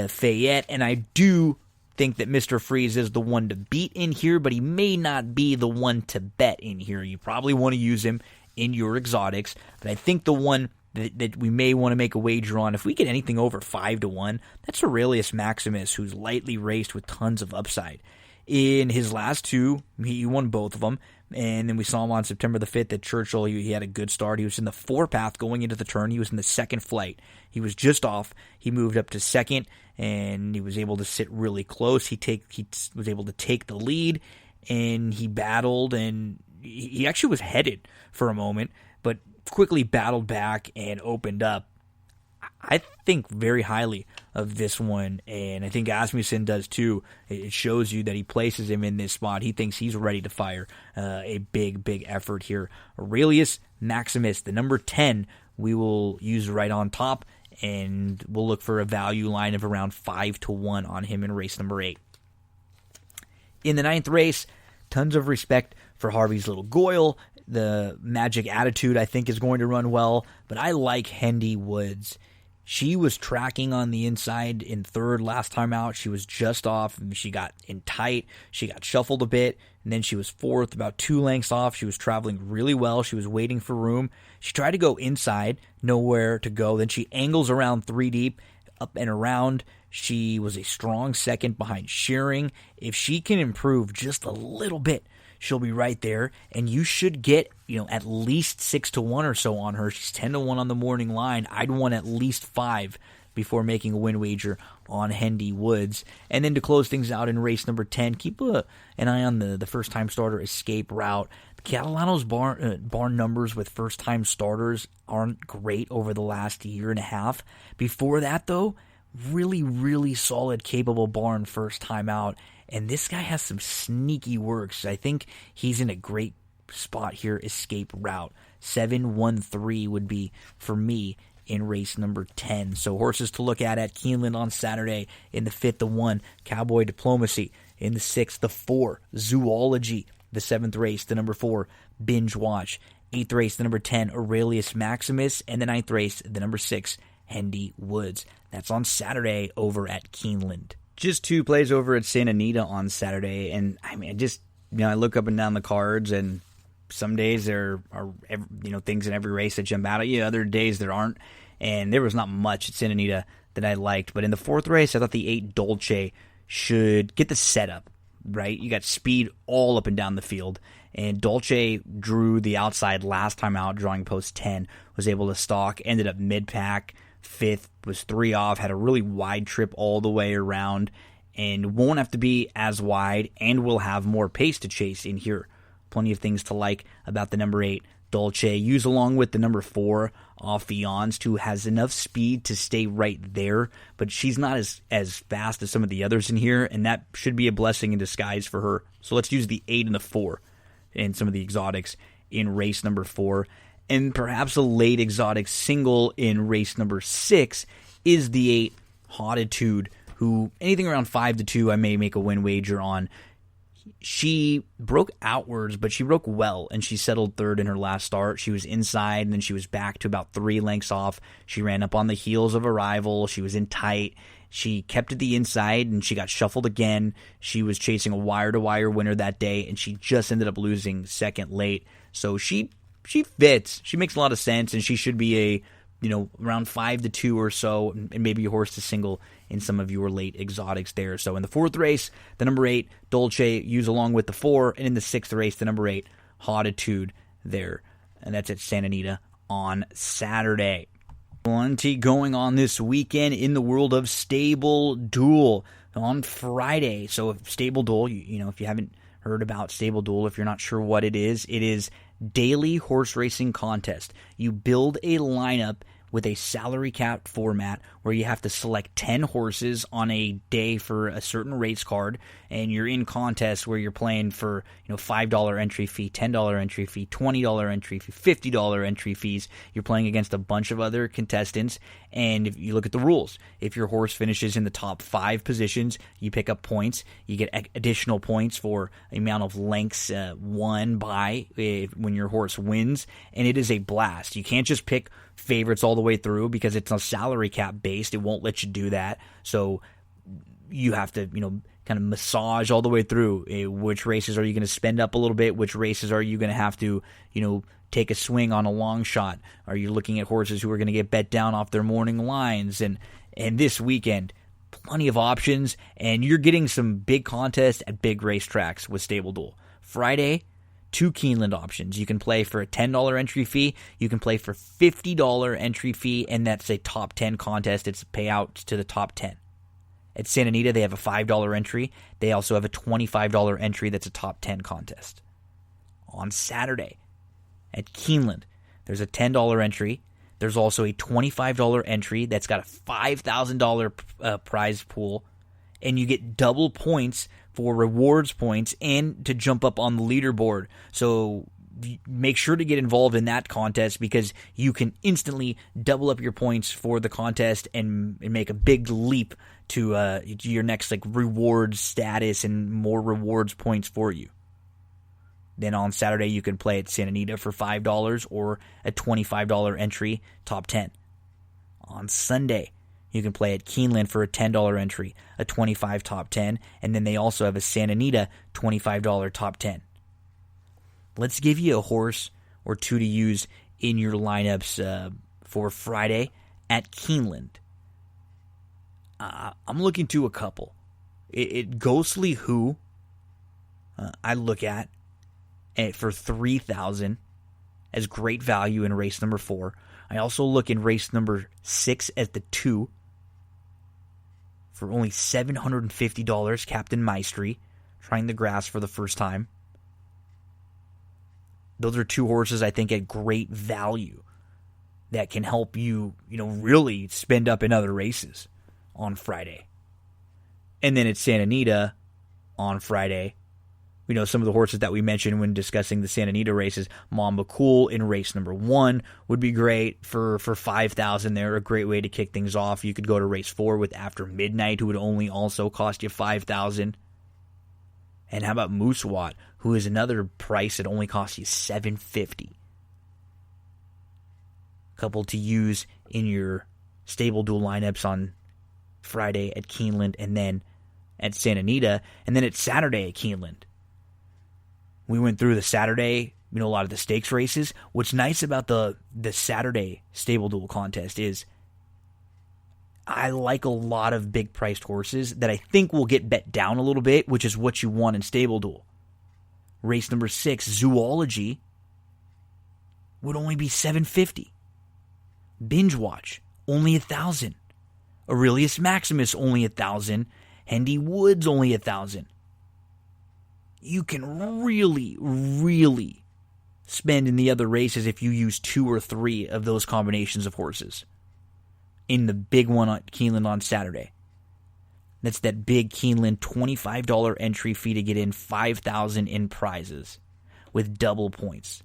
Speaker 1: Fayette, and I do think that Mr. Freeze is the one to beat in here, but he may not be the one to bet in here. You probably want to use him in your exotics, but I think the one that we may want to make a wager on, if we get anything over 5-1, that's Aurelius Maximus, who's lightly raced with tons of upside. In his last two, he won both of them, and then we saw him on September the 5th at Churchill. He had a good start. He was in the 4-path going into the turn. He was in the second flight. He was just off. He moved up to second, and he was able to sit really close. He was able to take the lead, and he battled, and he actually was headed for a moment, but quickly battled back and opened up. I think very highly of this one, and I think Asmussen does too. It shows you that he places him in this spot. He thinks he's ready to fire a big effort here. Aurelius Maximus, the number 10, we will use right on top, and we'll look for a value line of around 5-1 on him in race number 8. In the 9th race, tons of respect for Harvey's Little Goyle. The Magic Attitude, I think, is going to run well, but I like Hendy Woods. She was tracking on the inside in third last time out. She was just off. She got in tight. She got shuffled a bit, and then she was fourth, about 2 lengths off. She was traveling really well. She was waiting for room. She tried to go inside, nowhere to go. Then she angles around 3 deep, up and around. She was a strong second behind Shearing. If she can improve just a little bit, she'll be right there, and you should get, at least 6-1 or so on her. She's 10-1 on the morning line. I'd want at least 5 before making a win wager on Hendy Woods. And then to close things out in race number 10, keep an eye on the first-time starter Escape Route. Catalano's barn numbers with first-time starters aren't great over the last year and a half. Before that, though, really solid, capable barn first time out. And this guy has some sneaky works. I think he's in a great spot here. Escape Route 7-1-3 would be for me in race number 10. So horses to look at Keeneland on Saturday. In the 5th, the 1, Cowboy Diplomacy. In the 6th, the 4, Zoology. The 7th race, the number 4, Binge Watch. 8th race, the number 10, Aurelius Maximus. And the 9th race, the number 6, Hendy Woods. That's on Saturday over at Keeneland. Just 2 plays over at Santa Anita on Saturday, and I mean, I look up and down the cards, and some days there are things in every race that jump out at you. Other days there aren't, and there was not much at Santa Anita that I liked. But in the 4th race, I thought the 8 Dolce should get the setup right. You got speed all up and down the field, and Dolce drew the outside last time out, drawing post 10, was able to stalk, ended up mid-pack. 5th, was 3 off, had a really wide trip all the way around, and won't have to be as wide, and will have more pace to chase in here. Plenty of things to like about the number 8, Dolce. Use along with the number 4, Affiance, who has enough speed to stay right there, but she's not as fast as some of the others in here, and that should be a blessing in disguise for her. So let's use the 8 and the 4 in some of the exotics in race number 4. And perhaps a late exotic single in race number 6 is the 8, Hautitude, who anything around 5-2 I may make a win wager on. She broke outwards, but she broke well, and she settled third in her last start. She was inside, and then she was back to about 3 lengths off. She ran up on the heels of a rival. She was in tight. She kept to the inside, and she got shuffled again. She was chasing a wire-to-wire winner that day, and she just ended up losing second late. So she fits. She makes a lot of sense, and she should be a, around 5-2 or so, and maybe a horse to single in some of your late exotics there. So in the 4th race, the number 8, Dolce, use along with the 4, and in the 6th race, the number 8, Hautitude there. And that's at Santa Anita on Saturday. Plenty going on this weekend in the world of Stable Duel on Friday. So Stable Duel, if you haven't heard about Stable Duel, if you're not sure what it is daily horse racing contest. You build a lineup with a salary cap format where you have to select 10 horses on a day for a certain race card, and you're in contests where you're playing for $5 entry fee, $10 entry fee, $20 entry fee, $50 entry fees. You're playing against a bunch of other contestants, and if you look at the rules, if your horse finishes in the top 5 positions, you pick up points. You get additional points for the amount of lengths won by when your horse wins, and it is a blast. You can't just pick favorites all the way through because it's a salary cap based. It won't let you do that. So you have to, kind of massage all the way through. Which races are you going to spend up a little bit? Which races are you going to have to, take a swing on a long shot? Are you looking at horses who are going to get bet down off their morning lines? And this weekend, plenty of options, and you're getting some big contests at big racetracks with Stable Duel. Friday, 2 Keeneland options. You can play for a $10 entry fee. You can play for $50 entry fee, and that's a top 10 contest. It's a payout to the top 10. At Santa Anita, they have a $5 entry. They also have a $25 entry that's a top 10 contest. On Saturday, at Keeneland, there's a $10 entry. There's also a $25 entry that's got a $5,000 prize pool, and you get double points for rewards points and to jump up on the leaderboard. So make sure to get involved in that contest because you can instantly double up your points for the contest and make a big leap to your next rewards status and more rewards points for you. Then on Saturday, you can play at Santa Anita for $5 or a $25 entry, top 10. On Sunday, you can play at Keeneland for a $10 entry, a $25 top 10, and then they also have a Santa Anita $25 top 10. Let's give you a horse or two to use in your lineups for Friday at Keeneland. I'm looking to a couple. Ghostly Who, I look at for $3,000 as great value in race number 4. I also look in race number 6 as the 2 for only $750. Captain Maestri trying the grass for the first time. Those are 2 horses I think at great value that can help you, really spend up in other races on Friday. And then at Santa Anita on Friday, some of the horses that we mentioned when discussing the Santa Anita races. Mamba Cool in race number 1 would be great for $5,000 there. A great way to kick things off. You could go to race 4 with After Midnight, who would only also cost you $5,000. And how about Moosewat, who is another price that only costs you $750. Couple to use in your Stable Duel lineups on Friday at Keeneland and then at Santa Anita and then at Saturday at Keeneland. We went through the Saturday, a lot of the stakes races. What's nice about the Saturday Stable Duel contest is I like a lot of big-priced horses that I think will get bet down a little bit, which is what you want in Stable Duel. Race number 6, Zoology, would only be $750. Binge Watch, only $1,000. Aurelius Maximus, only $1,000. Hendy Woods, only $1,000. You can really, really spend in the other races if you use 2 or 3 of those combinations of horses in the big one at Keeneland on Saturday. That's that big Keeneland $25 entry fee to get in $5,000 in prizes with double points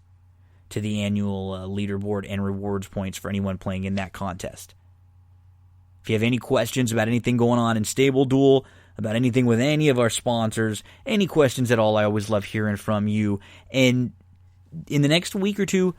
Speaker 1: to the annual leaderboard and rewards points for anyone playing in that contest. If you have any questions about anything going on in Stable Duel, about anything with any of our sponsors, any questions at all, I always love hearing from you. And in the next week or two,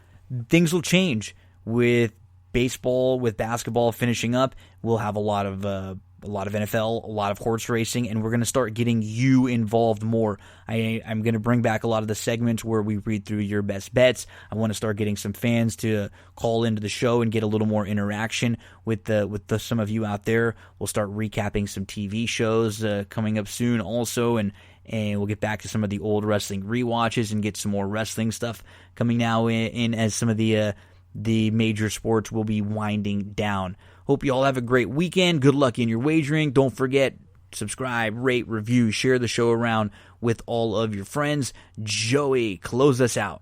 Speaker 1: things will change with baseball, with basketball finishing up. We'll have a lot of NFL, a lot of horse racing, and we're going to start getting you involved more. I'm going to bring back a lot of the segments where we read through your best bets. I want to start getting some fans to call into the show and get a little more interaction with some of you out there. We'll start recapping some TV shows coming up soon also, and we'll get back to some of the old wrestling rewatches and get some more wrestling stuff coming now in as some of the major sports will be winding down. Hope you all have a great weekend. Good luck in your wagering. Don't forget, subscribe, rate, review, share the show around with all of your friends. Joey, close us out.